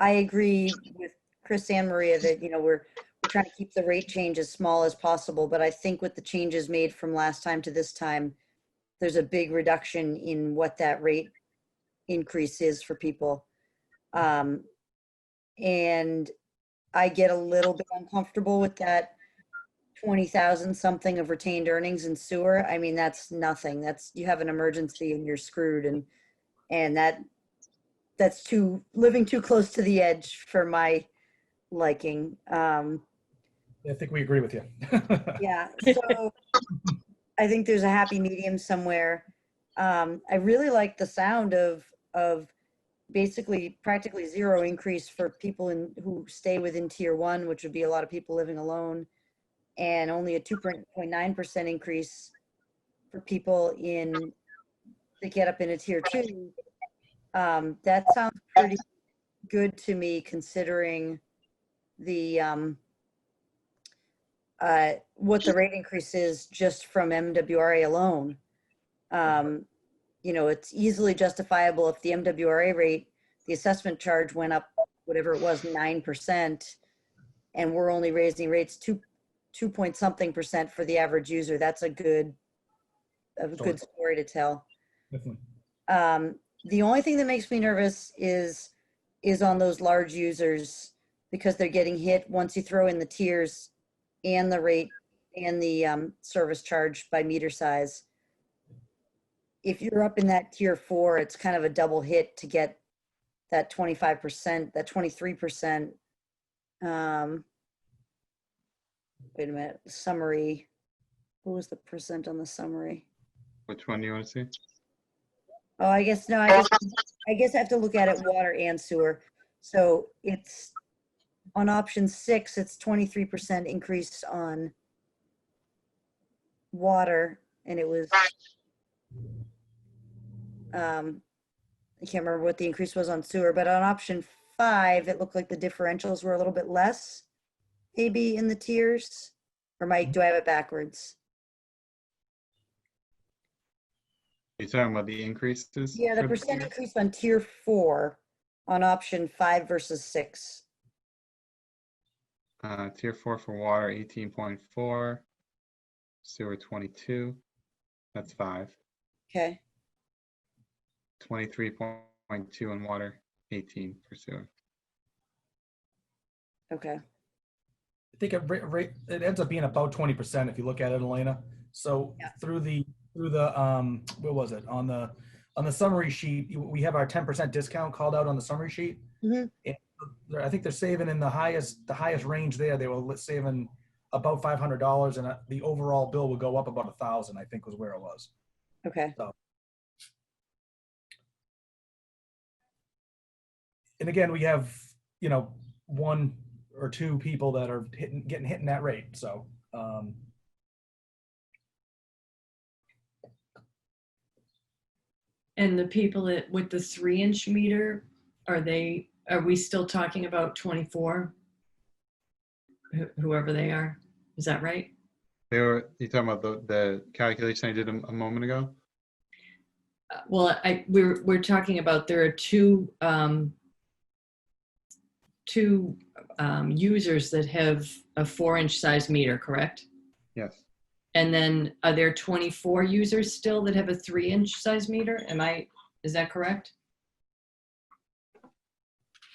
Speaker 5: I agree with Chris and Maria that, we're trying to keep the rate change as small as possible, but I think with the changes made from last time to this time, there's a big reduction in what that rate increase is for people. And I get a little bit uncomfortable with that 20,000 something of retained earnings in sewer. I mean, that's nothing. You have an emergency and you're screwed. And that's living too close to the edge for my liking.
Speaker 8: I think we agree with you.
Speaker 5: Yeah. So I think there's a happy medium somewhere. I really like the sound of basically practically zero increase for people who stay within tier 1, which would be a lot of people living alone, and only a 2.9% increase for people that get up into tier 2. That sounds pretty good to me, considering the what the rate increase is just from MWRA alone. It's easily justifiable if the MWRA rate, the assessment charge went up, whatever it was, 9%, and we're only raising rates 2 point something percent for the average user. That's a good story to tell.
Speaker 8: Definitely.
Speaker 5: The only thing that makes me nervous is on those large users, because they're getting hit once you throw in the tiers and the rate and the service charge by meter size. If you're up in that tier 4, it's kind of a double hit to get that 25%, that 23%. Wait a minute, summary. What was the percent on the summary?
Speaker 4: Which one do you want to see?
Speaker 5: Oh, I guess I have to look at it water and sewer. So it's on option 6, it's 23% increase on water, and it was I can't remember what the increase was on sewer, but on option 5, it looked like the differentials were a little bit less, maybe in the tiers. Or do I have it backwards?
Speaker 4: You're talking about the increases?
Speaker 5: Yeah, the percent increase on tier 4 on option 5 versus 6.
Speaker 4: Tier 4 for water, 18.4. Sewer, 22. That's 5.
Speaker 5: Okay.
Speaker 4: 23.2 in water, 18 for sewer.
Speaker 5: Okay.
Speaker 8: I think it ends up being about 20% if you look at it, Elena. So
Speaker 5: Yeah.
Speaker 8: through the what was it on the summary sheet, we have our 10% discount called out on the summary sheet.
Speaker 5: Mhm.
Speaker 8: And I think they're saving in the highest range there. They were saving about $500, and the overall bill will go up about 1,000. I think was where it was.
Speaker 5: Okay.
Speaker 8: So. And again, we have 1 or 2 people that are getting hit in that rate. So
Speaker 1: And the people that with the 3-inch meter, are we still talking about 24? Whoever they are, is that right?
Speaker 4: You talking about the calculation I did a moment ago?
Speaker 1: Well, we're talking about there are two users that have a 4-inch size meter, correct?
Speaker 4: Yes.
Speaker 1: And then are there 24 users still that have a 3-inch size meter? Is that correct?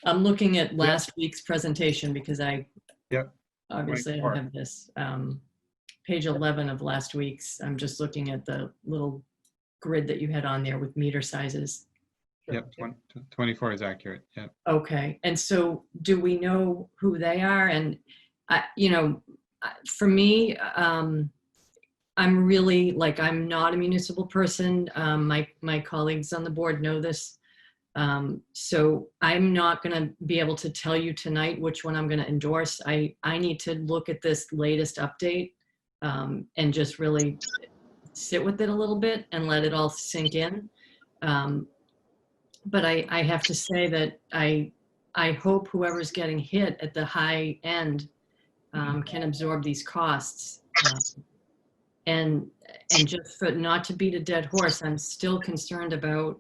Speaker 1: I'm looking at last week's presentation because
Speaker 4: Yep.
Speaker 1: obviously I don't have this. Page 11 of last week's. I'm just looking at the little grid that you had on there with meter sizes.
Speaker 4: Yep. 24 is accurate. Yep.
Speaker 1: Okay. And so do we know who they are? And, for me, I'm really I'm not a municipal person. My colleagues on the board know this. So I'm not going to be able to tell you tonight which one I'm going to endorse. I need to look at this latest update and just really sit with it a little bit and let it all sink in. But I have to say that I hope whoever's getting hit at the high end can absorb these costs. And just for not to beat a dead horse, I'm still concerned about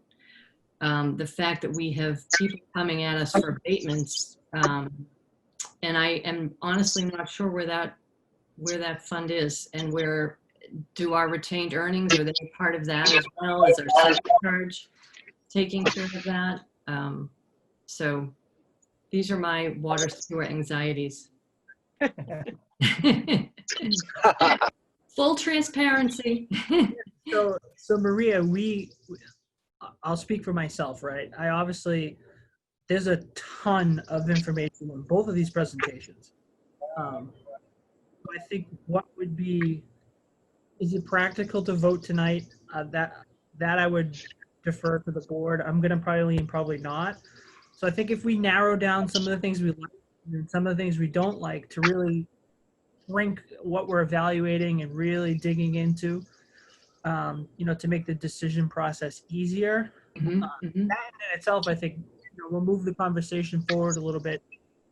Speaker 1: the fact that we have people coming at us for abatements. And I am honestly not sure where that fund is and where do our retained earnings, are they part of that as well? Is our service charge taking care of that? So these are my water sewer anxieties. Full transparency.
Speaker 3: So Maria, I'll speak for myself, right? There's a ton of information in both of these presentations. I think is it practical to vote tonight? That I would defer to the board. I'm going to probably not. So I think if we narrow down some of the things we like and some of the things we don't like to really rank what we're evaluating and really digging into, to make the decision process easier.
Speaker 1: Mm-hmm,
Speaker 3: That in itself, I think, will move the conversation forward a little bit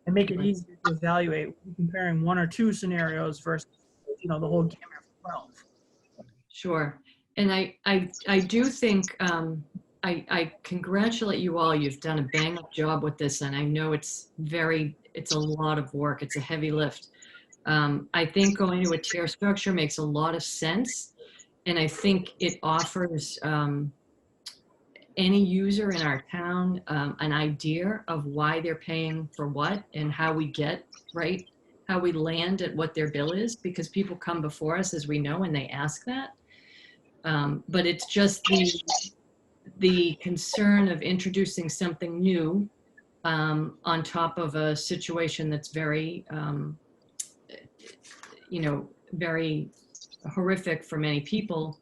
Speaker 3: and make it easier to evaluate comparing one or two scenarios versus, the whole gamut of 12.
Speaker 1: Sure. And I do think I congratulate you all. You've done a bang up job with this, and I know it's a lot of work. It's a heavy lift. I think going to a tier structure makes a lot of sense. And I think it offers any user in our town an idea of why they're paying for what and how we how we land at what their bill is, because people come before us, as we know, and they ask that. But it's just the concern of introducing something new on top of a situation that's very, very horrific for many people,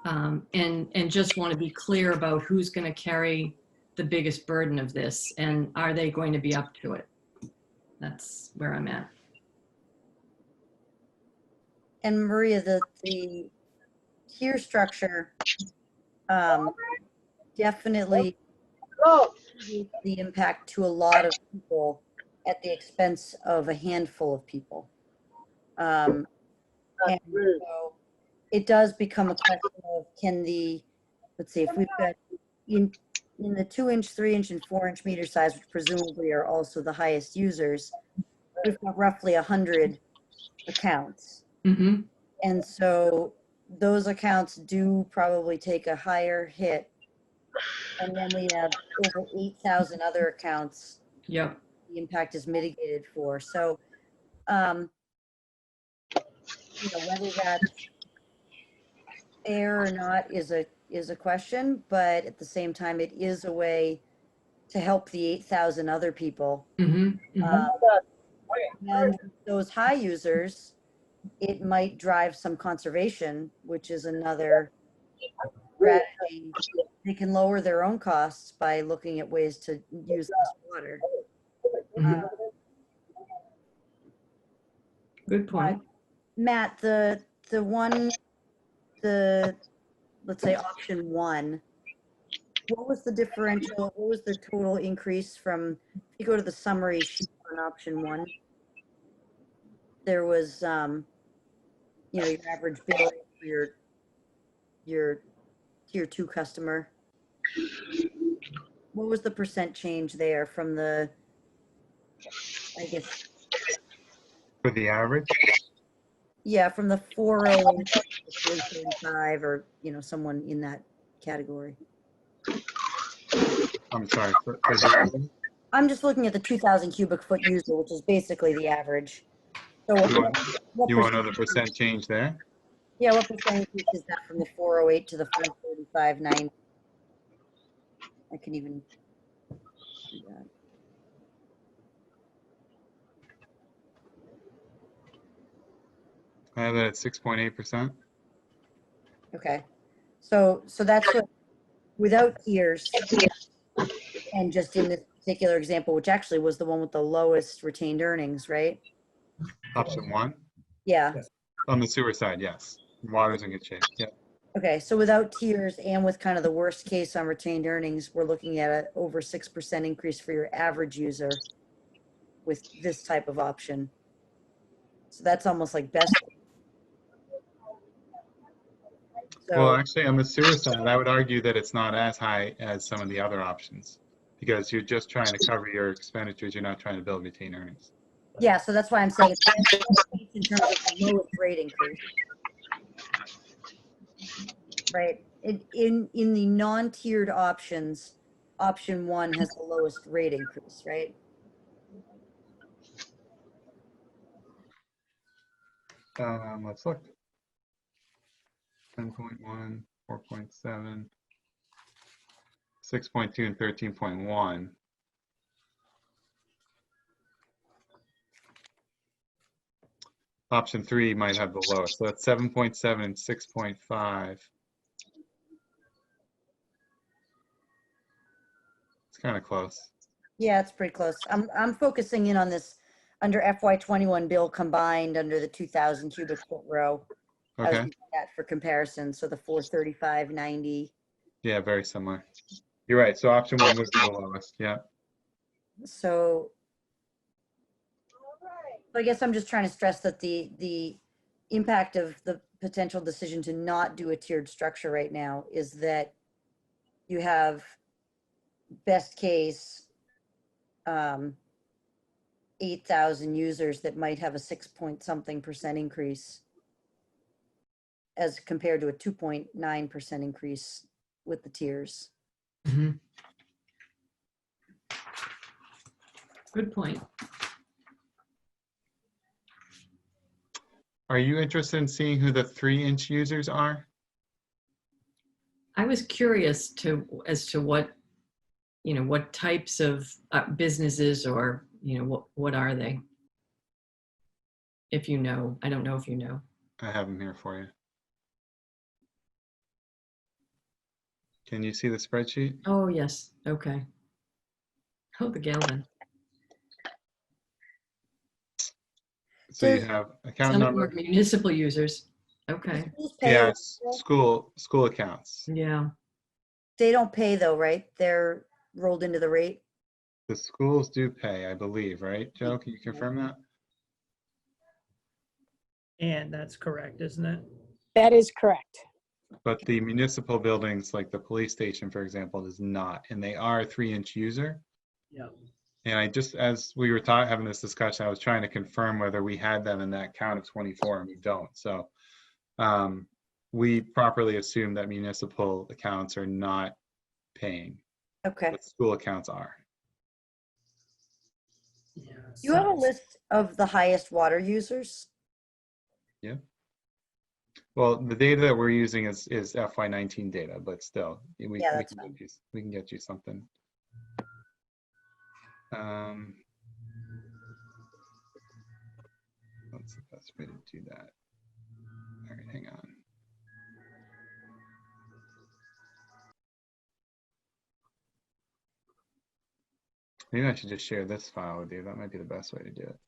Speaker 1: and just want to be clear about who's going to carry the biggest burden of this, and are they going to be up to it? That's where I'm at.
Speaker 5: And Maria, the tier structure definitely the impact to a lot of people at the expense of a handful of people. And so it does become a question of let's see, if we've got in the 2-inch, 3-inch, and 4-inch meter size, which presumably are also the highest users, we've got roughly 100 accounts.
Speaker 1: Mm-hmm.
Speaker 5: And so those accounts do probably take a higher hit. And then we have over 8,000 other accounts.
Speaker 1: Yep.
Speaker 5: The impact is mitigated for. So, whether that's fair or not is a question, but at the same time, it is a way to help the 8,000 other people.
Speaker 1: Mm-hmm. Mm-hmm.
Speaker 5: And those high users, it might drive some conservation, which is another strategy. They can lower their own costs by looking at ways to use less water.
Speaker 1: Mm-hmm. Good point.
Speaker 5: Matt, let's say option 1, what was the differential? What was the total increase from, if you go to the summary sheet on option 1, there was, you know, your average bill for your tier 2 customer. What was the percent change there from the, I guess,
Speaker 4: For the average,
Speaker 5: yeah, from the 408 to 335, or, you know, someone in that category?
Speaker 4: I'm sorry, for the,
Speaker 5: I'm just looking at the 2,000 cubic foot user, which is basically the average. So
Speaker 4: you want,
Speaker 5: what
Speaker 4: you want to know the
Speaker 5: percent-
Speaker 4: percent change there?
Speaker 5: Yeah, what percent increase is that from the 408 to the 435.9? I can even do that.
Speaker 4: I have that at 6.8%.
Speaker 5: Okay. So that's what, without tiers, and just in this particular example, which actually was the one with the lowest retained earnings, right?
Speaker 4: Option 1,
Speaker 5: Yeah.
Speaker 4: on the sewer side, yes. Water's in good shape, yeah.
Speaker 5: Okay, so without tiers and with kind of the worst case on retained earnings, we're looking at a over 6% increase for your average user with this type of option. So that's almost like best.
Speaker 4: Well,
Speaker 5: So,
Speaker 4: actually, on the sewer side, I would argue that it's not as high as some of the other options because you're just trying to cover your expenditures. You're not trying to build retained earnings.
Speaker 5: yeah, so that's why I'm saying it's best case in terms of the lowest rate increase. Right, in the non-tiered options, option 1 has the lowest rate increase, right?
Speaker 4: Let's look. 10.1, 4.7, 6.2, and 13.1. Option 3 might have the lowest. So that's 7.7 and 6.5. It's kind of close.
Speaker 5: Yeah, it's pretty close. I'm focusing in on this under FY21 bill combined under the 2,000 cubic foot row. I was
Speaker 4: Okay.
Speaker 5: using that for comparison. So the 435.90.
Speaker 4: Yeah, very similar. You're right. So option 1 was the lowest. Yeah.
Speaker 5: So I guess I'm just trying to stress that the impact of the potential decision to not do a tiered structure right now is that you have best case 8,000 users that might have a 6-point-something% increase as compared to a 2.9% increase with the tiers.
Speaker 1: Mhm. Good point.
Speaker 4: Are you interested in seeing who the 3-inch users are?
Speaker 1: I was curious as to what, what types of businesses, or, what are they? If you know, I don't know if you know.
Speaker 4: I have them here for you. Can you see the spreadsheet?
Speaker 1: Oh, yes. Okay. Oh, the Galvin.
Speaker 4: So you
Speaker 5: Does-
Speaker 4: have account
Speaker 1: Some
Speaker 4: number.
Speaker 1: are municipal users. Okay.
Speaker 5: Schools pay,
Speaker 4: Yeah, it's school accounts.
Speaker 1: Yeah.
Speaker 5: they don't pay though, right? They're rolled into the rate.
Speaker 4: The schools do pay, I believe, right? Joe, can you confirm that?
Speaker 3: And that's correct, isn't it?
Speaker 7: That is correct.
Speaker 4: But the municipal buildings, like the police station, for example, does not, and they are a 3-inch user.
Speaker 3: Yeah.
Speaker 4: And I just, as we were having this discussion, I was trying to confirm whether we had them in that count of 24, and we don't. So we properly assume that municipal accounts are not paying,
Speaker 5: Okay.
Speaker 4: but school accounts are.
Speaker 3: Yeah.
Speaker 5: Do you have a
Speaker 3: so-
Speaker 5: list of the highest water users?
Speaker 4: Yeah. Well, the data that we're using is FY19 data, but still,
Speaker 5: Yeah, that's
Speaker 4: can
Speaker 5: fine.
Speaker 4: we can get you something. What's the best way to do that? All right, hang on. Maybe I should just share this file with you. That might be the best way to do it.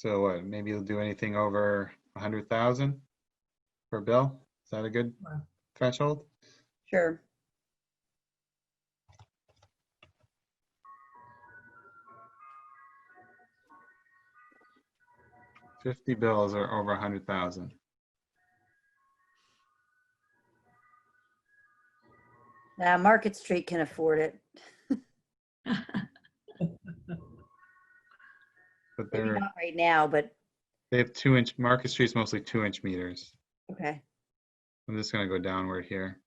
Speaker 4: So what, maybe you'll do anything over 100,000 per bill? Is that a good threshold?
Speaker 5: Sure.
Speaker 4: $50 bills are over 100,000.
Speaker 5: Now, Market Street can afford it.
Speaker 4: But
Speaker 5: Maybe
Speaker 4: they're,
Speaker 5: not right now, but
Speaker 4: they have 2-inch, Market Street's mostly 2-inch meters.
Speaker 5: okay.
Speaker 4: I'm just gonna go downward here.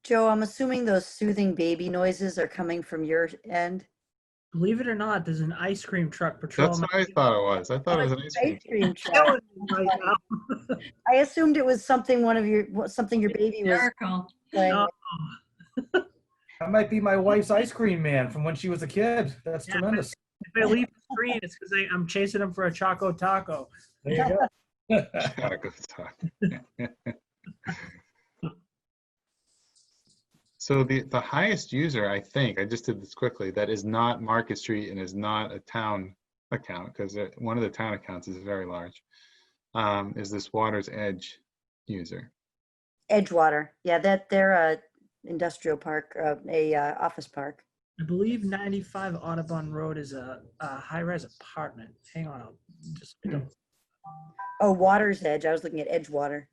Speaker 5: Joe, I'm assuming those soothing baby noises are coming from your end.
Speaker 3: Believe it or not, there's an ice cream truck
Speaker 4: That's
Speaker 3: patrolling.
Speaker 4: what I thought it was. I thought it was an ice cream.
Speaker 5: Ice cream truck.
Speaker 3: Right now.
Speaker 5: I assumed it was something something your baby was
Speaker 1: Hysterical.
Speaker 5: playing
Speaker 3: No.
Speaker 5: with.
Speaker 8: That might be my wife's ice cream man from when she was a kid. That's
Speaker 3: Yeah.
Speaker 8: tremendous.
Speaker 3: If I leave the screen, it's because I'm chasing him for a Choco Taco.
Speaker 8: There you go.
Speaker 4: Choco Taco. So the highest user, I think, I just did this quickly, that is not Market Street and is not a town account, because one of the town accounts is very large, is this Water's Edge user.
Speaker 5: Edgewater. Yeah, they're a industrial park, office park.
Speaker 3: I believe 95 Audubon Road is a high-rise apartment. Hang on, I'll just
Speaker 5: Oh, Water's Edge. I was looking at Edgewater.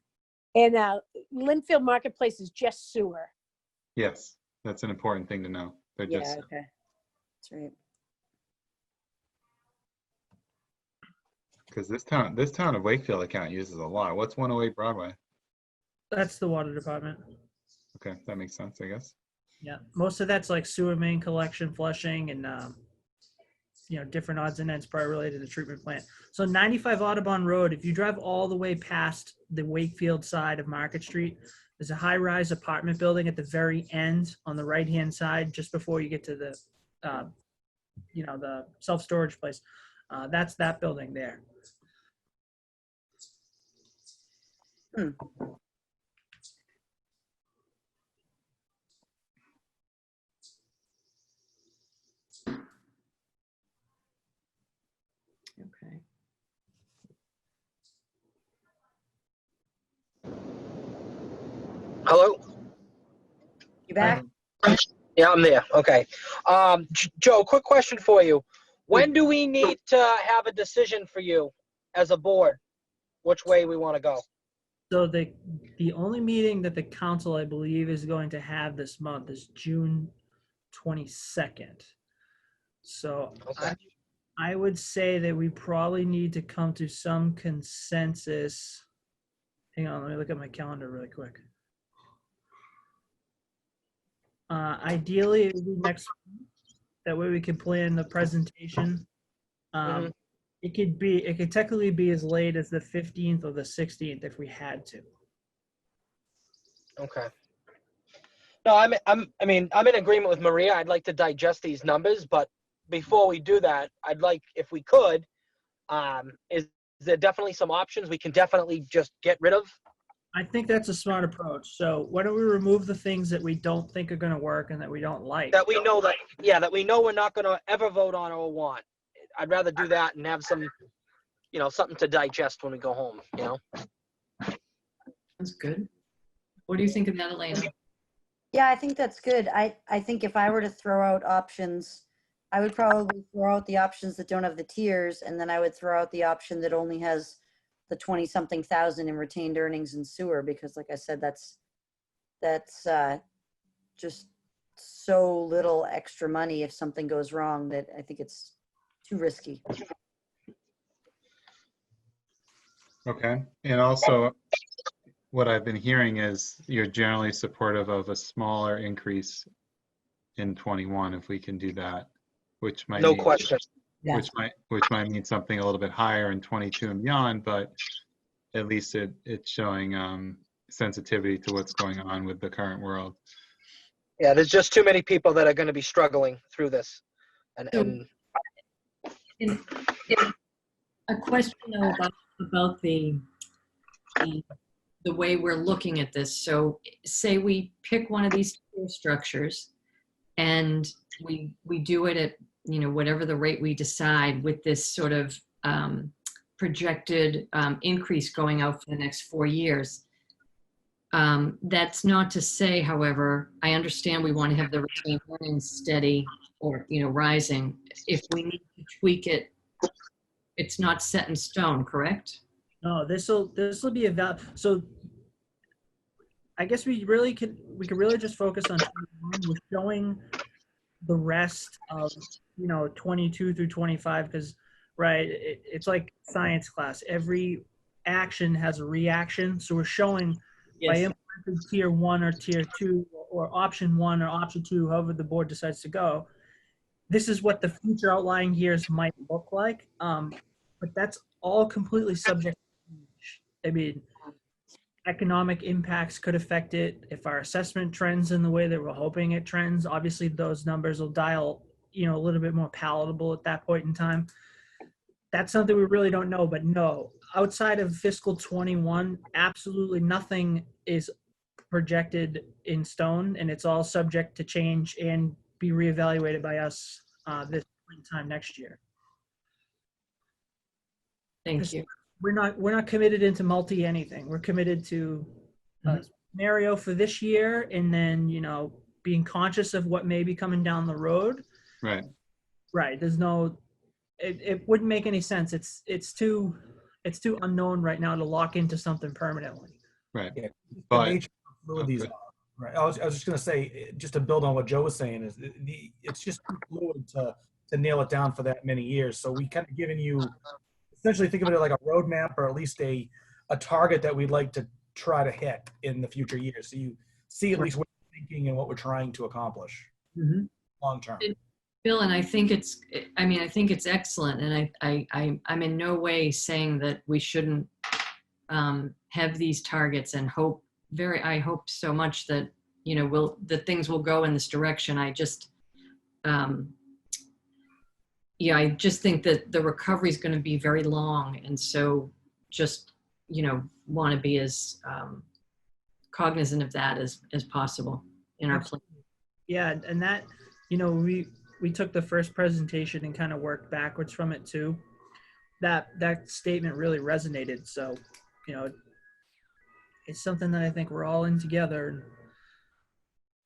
Speaker 7: And Linfield Marketplace is just sewer.
Speaker 4: Yes, that's an important thing to know. They're
Speaker 5: Yeah,
Speaker 4: just,
Speaker 5: okay. That's right.
Speaker 4: because this town of Wakefield account uses a lot. What's 108 Broadway?
Speaker 3: That's the water department.
Speaker 4: Okay, that makes sense, I guess.
Speaker 3: Yeah, most of that's like sewer main collection, flushing, and different odds and ends probably related to the treatment plant. So 95 Audubon Road, if you drive all the way past the Wakefield side of Market Street, there's a high-rise apartment building at the very end on the right-hand side, just before you get to the, the self-storage place. That's that building there.
Speaker 1: Okay.
Speaker 6: Hello?
Speaker 5: You back?
Speaker 6: Yeah, I'm there. Okay. Joe, quick question for you. When do we need to have a decision for you as a board, which way we want to go?
Speaker 3: So the only meeting that the council, I believe, is going to have this month is June 22nd. So
Speaker 6: Okay.
Speaker 3: I would say that we probably need to come to some consensus. Hang on, let me look at my calendar really quick. Ideally, it would be next week. That way we can plan the presentation. It could technically be as late as the 15th or the 16th if we had to.
Speaker 6: Okay. No, I'm in agreement with Maria. I'd like to digest these numbers, but before we do that, I'd like, if we could, is there definitely some options we can definitely just get rid of?
Speaker 3: I think that's a smart approach. So why don't we remove the things that we don't think are going to work and that we don't like?
Speaker 6: That we know we're not going to ever vote on or want. I'd rather do that and have some, something to digest when we go home,
Speaker 1: That's good. What do you think of that, Elena?
Speaker 5: Yeah, I think that's good. I think if I were to throw out options, I would probably throw out the options that don't have the tiers, and then I would throw out the option that only has the 20-something thousand in retained earnings and sewer, because like I said, that's just so little extra money if something goes wrong that I think it's too risky.
Speaker 4: Okay, and also what I've been hearing is you're generally supportive of a smaller increase in 21 if we can do that, which might
Speaker 6: No
Speaker 4: mean,
Speaker 6: question.
Speaker 5: Yeah.
Speaker 4: which might mean something a little bit higher in 22 and beyond, but at least it's showing sensitivity to what's going on with the current world.
Speaker 6: Yeah, there's just too many people that are going to be struggling through this. And
Speaker 1: A question though about the the way we're looking at this. So say we pick one of these tier structures and we do it at, you know, whatever the rate we decide with this sort of projected increase going out for the next 4 years. That's not to say, however, I understand we want to have the retained earnings steady or, you know, rising. If we need to tweak it, it's not set in stone, correct?
Speaker 3: No, this will be so I guess we could really just focus on 21. We're showing the rest of, you know, 22 through 25 because, right, it's like science class. Every action has a reaction. So we're showing by implementing tier 1 or tier 2 or option 1 or option 2, however the board decides to go, this is what the future outlying years might look like. But that's all completely subject to change. I mean, economic impacts could affect it. If our assessment trends in the way that we're hoping it trends, obviously those numbers will dial, you know, a little bit more palatable at that point in time. That's something we really don't know, but no, outside of fiscal 21, absolutely nothing is projected in stone, and it's all subject to change and be reevaluated by us this time next year.
Speaker 1: Thank you.
Speaker 3: We're not committed into multi anything. We're committed to a scenario for this year, and then, you know, being conscious of what may be coming down the road.
Speaker 4: Right.
Speaker 3: Right. There's no. It wouldn't make any sense. It's too unknown right now to lock into something permanently.
Speaker 4: Right.
Speaker 8: Yeah,
Speaker 4: But
Speaker 8: the nature of fluidities. Right. I was just going to say, just to build on what Joe was saying, is it's just too fluid to nail it down for that many years. So we kind of given you, essentially think of it like a roadmap, or at least a target that we'd like to try to hit in the future years. So you see at least what we're thinking and what we're trying to accomplish long term.
Speaker 1: Bill, and I think it's excellent. And I'm in no way saying that we shouldn't have these targets, and I hope so much that, you know, that things will go in this direction. I just, I just think that the recovery is going to be very long. And so just, you know, want to be as cognizant of that as possible in our plan.
Speaker 3: Yeah. And that, you know, we took the first presentation and kind of worked backwards from it too. That statement really resonated. So, you know, it's something that I think we're all in together, and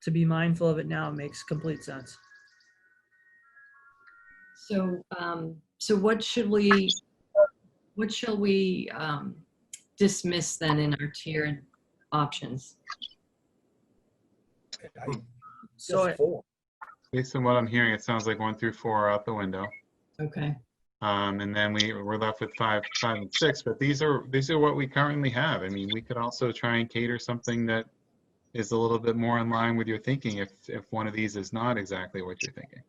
Speaker 3: to be mindful of it now makes complete sense.
Speaker 1: So, so what shall we dismiss then in our tiered options?
Speaker 3: So
Speaker 4: based on what I'm hearing, it sounds like 1 through 4 are out the window.
Speaker 1: Okay.
Speaker 4: And then we're left with 5 and 6, but these are what we currently have. I mean, we could also try and cater something that is a little bit more in line with your thinking if one of these is not exactly what you're thinking.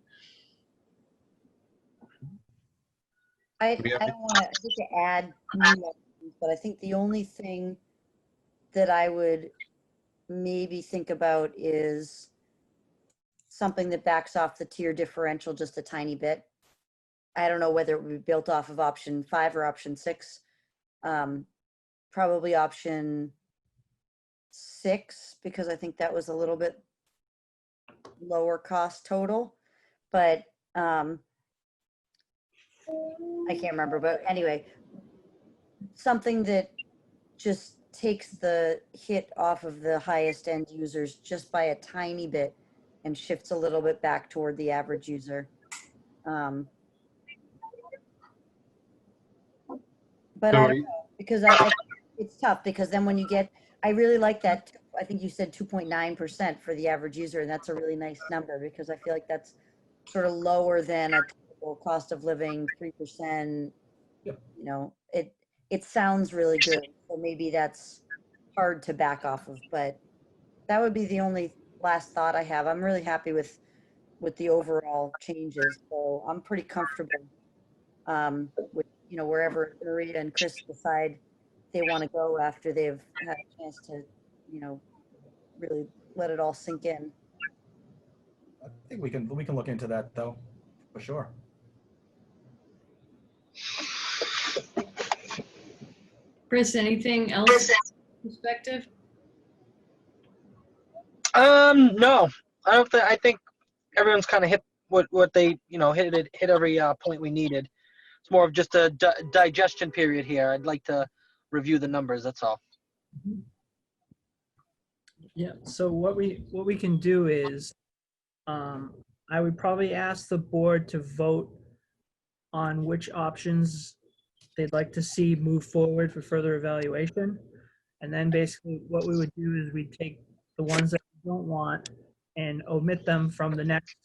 Speaker 5: I don't want to add new options, but I think the only thing that I would maybe think about is something that backs off the tier differential just a tiny bit. I don't know whether it would be built off of option 5 or option 6. Probably option 6, because I think that was a little bit lower cost total, but I can't remember, but anyway, something that just takes the hit off of the highest end users just by a tiny bit and shifts a little bit back toward the average user. But I don't know, because it's tough, because then when you get, I really like that, I think you said 2.9% for the average user, and that's a really nice number, because I feel like that's sort of lower than a typical cost of living 3%.
Speaker 8: Yep.
Speaker 5: You know, it sounds really good, so maybe that's hard to back off of, but that would be the only last thought I have. I'm really happy with the overall changes, so I'm pretty comfortable with, you know, wherever Maria and Chris decide they want to go after they've had a chance to, you know, really let it all sink in.
Speaker 8: I think we can look into that though, for sure.
Speaker 1: Chris, anything else perspective?
Speaker 6: No, I don't think. I think everyone's kind of hit what they hit every point we needed. It's more of just a digestion period here. I'd like to review the numbers. That's all.
Speaker 3: Yeah, so what we can do is, I would probably ask the board to vote on which options they'd like to see move forward for further evaluation. And then basically what we would do is we'd take the ones that we don't want and omit them from the next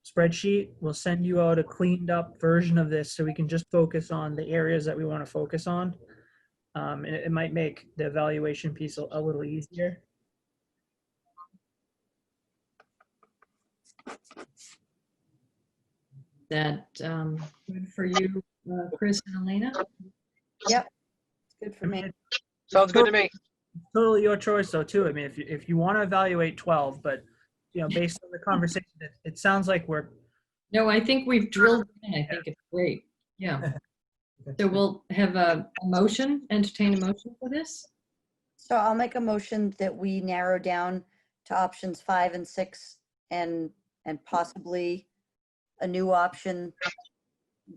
Speaker 3: spreadsheet. We'll send you out a cleaned up version of this so we can just focus on the areas that we want to focus on. And it might make the evaluation piece a little easier.
Speaker 1: That good for you, Chris and Elena?
Speaker 5: Yep. Good for me.
Speaker 6: Sounds good to me.
Speaker 3: Totally your choice though too. I mean, if you want to evaluate 12, but based on the conversation, it sounds like we're.
Speaker 1: No, I think we've drilled in. I think it's great. Yeah. So we'll have a motion, entertain a motion for this.
Speaker 5: So I'll make a motion that we narrow down to options 5 and 6 and possibly a new option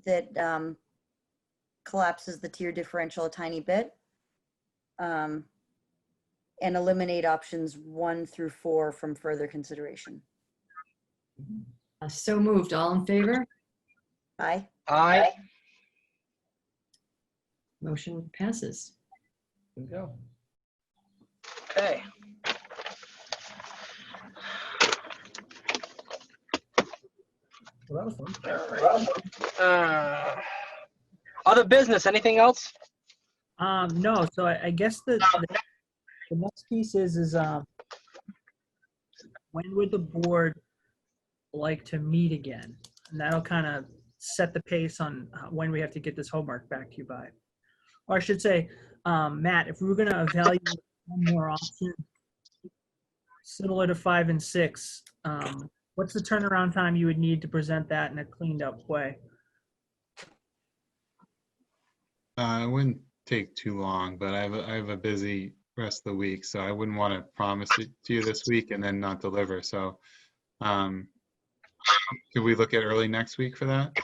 Speaker 5: that collapses the tier differential a tiny bit. And eliminate options 1 through 4 from further consideration.
Speaker 1: So moved. All in favor?
Speaker 5: Aye.
Speaker 6: Aye.
Speaker 1: Motion passes.
Speaker 3: There we go.
Speaker 6: Okay.
Speaker 3: Well, that was fun.
Speaker 6: Other business, anything else?
Speaker 3: No, so I guess the next piece is when would the board like to meet again? And that'll kind of set the pace on when we have to get this homework back to you by. Or I should say, Matt, if we were going to evaluate one more option similar to 5 and 6, what's the turnaround time you would need to present that in a cleaned up way?
Speaker 4: It wouldn't take too long, but I have a busy rest of the week, so I wouldn't want to promise it to you this week and then not deliver. So could we look at early next week for that?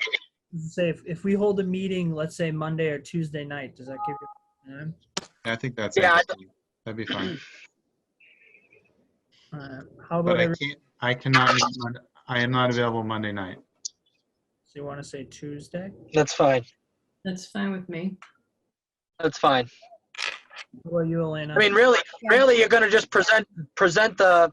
Speaker 3: Say if we hold a meeting, let's say Monday or Tuesday night, does that give you time?
Speaker 4: I think that's that'd be fine.
Speaker 3: How about
Speaker 4: But I cannot meet I am not available Monday night.
Speaker 3: So you want to say Tuesday?
Speaker 6: That's fine.
Speaker 1: That's fine with me.
Speaker 6: That's fine.
Speaker 3: How about you, Elena?
Speaker 6: I mean, really, you're going to just present the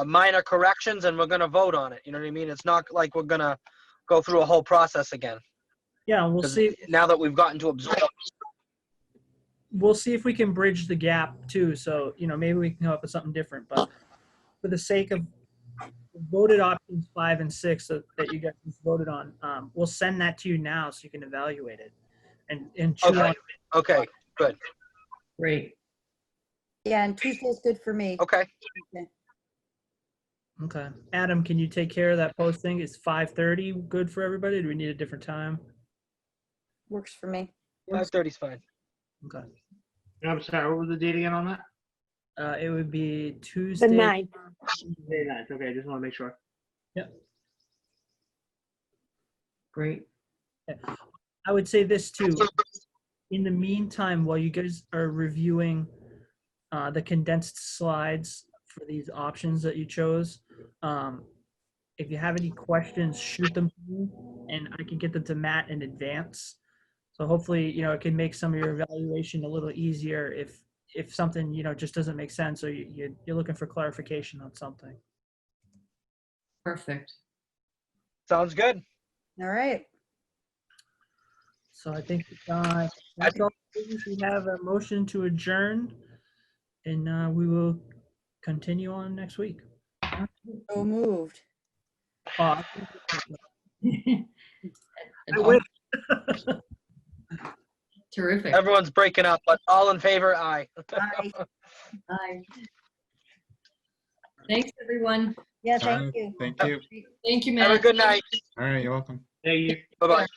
Speaker 6: minor corrections, and we're going to vote on it. You know what I mean? It's not like we're going to go through a whole process again.
Speaker 3: Yeah, we'll see.
Speaker 6: Now that we've gotten to absorb.
Speaker 3: We'll see if we can bridge the gap too. So maybe we can come up with something different. But for the sake of voted options 5 and 6 that you guys just voted on, we'll send that to you now so you can evaluate it and chew on it.
Speaker 6: Okay, good.
Speaker 1: Great.
Speaker 5: Yeah, and Tuesday's good for me.
Speaker 6: Okay.
Speaker 3: Okay. Adam, can you take care of that posting? Is 5:30 good for everybody? Do we need a different time?
Speaker 5: Works for me.
Speaker 6: 5:30 is fine.
Speaker 3: Okay.
Speaker 2: I'm sorry, what was the date again on that?
Speaker 3: It would be Tuesday.
Speaker 7: The 9th.
Speaker 2: Tuesday night. Okay, I just want to make sure.
Speaker 3: Yep.
Speaker 1: Great.
Speaker 3: I would say this too. In the meantime, while you guys are reviewing the condensed slides for these options that you chose, if you have any questions, shoot them to me, and I can get them to Matt in advance. So hopefully, it can make some of your evaluation a little easier if something just doesn't make sense, or you're looking for clarification on something.
Speaker 1: Perfect.
Speaker 6: Sounds good.
Speaker 5: All right.
Speaker 3: So I think that's all. We have a motion to adjourn, and we will continue on next week.
Speaker 5: So moved.
Speaker 3: I
Speaker 1: And
Speaker 3: wish.
Speaker 1: Terrific.
Speaker 6: Everyone's breaking up, but all in favor, aye.
Speaker 5: Aye.
Speaker 1: Bye. Thanks, everyone.
Speaker 5: Yeah,
Speaker 4: All
Speaker 5: thank
Speaker 4: right,
Speaker 5: you.
Speaker 4: Thank you.
Speaker 1: Thank you,
Speaker 6: Have a
Speaker 1: Matt.
Speaker 6: good night.
Speaker 4: All right, you're welcome.
Speaker 2: Thank you.
Speaker 6: Bye-bye.
Speaker 8: Have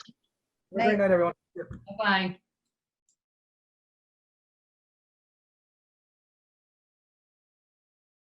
Speaker 8: a great night, everyone.
Speaker 1: Bye-bye.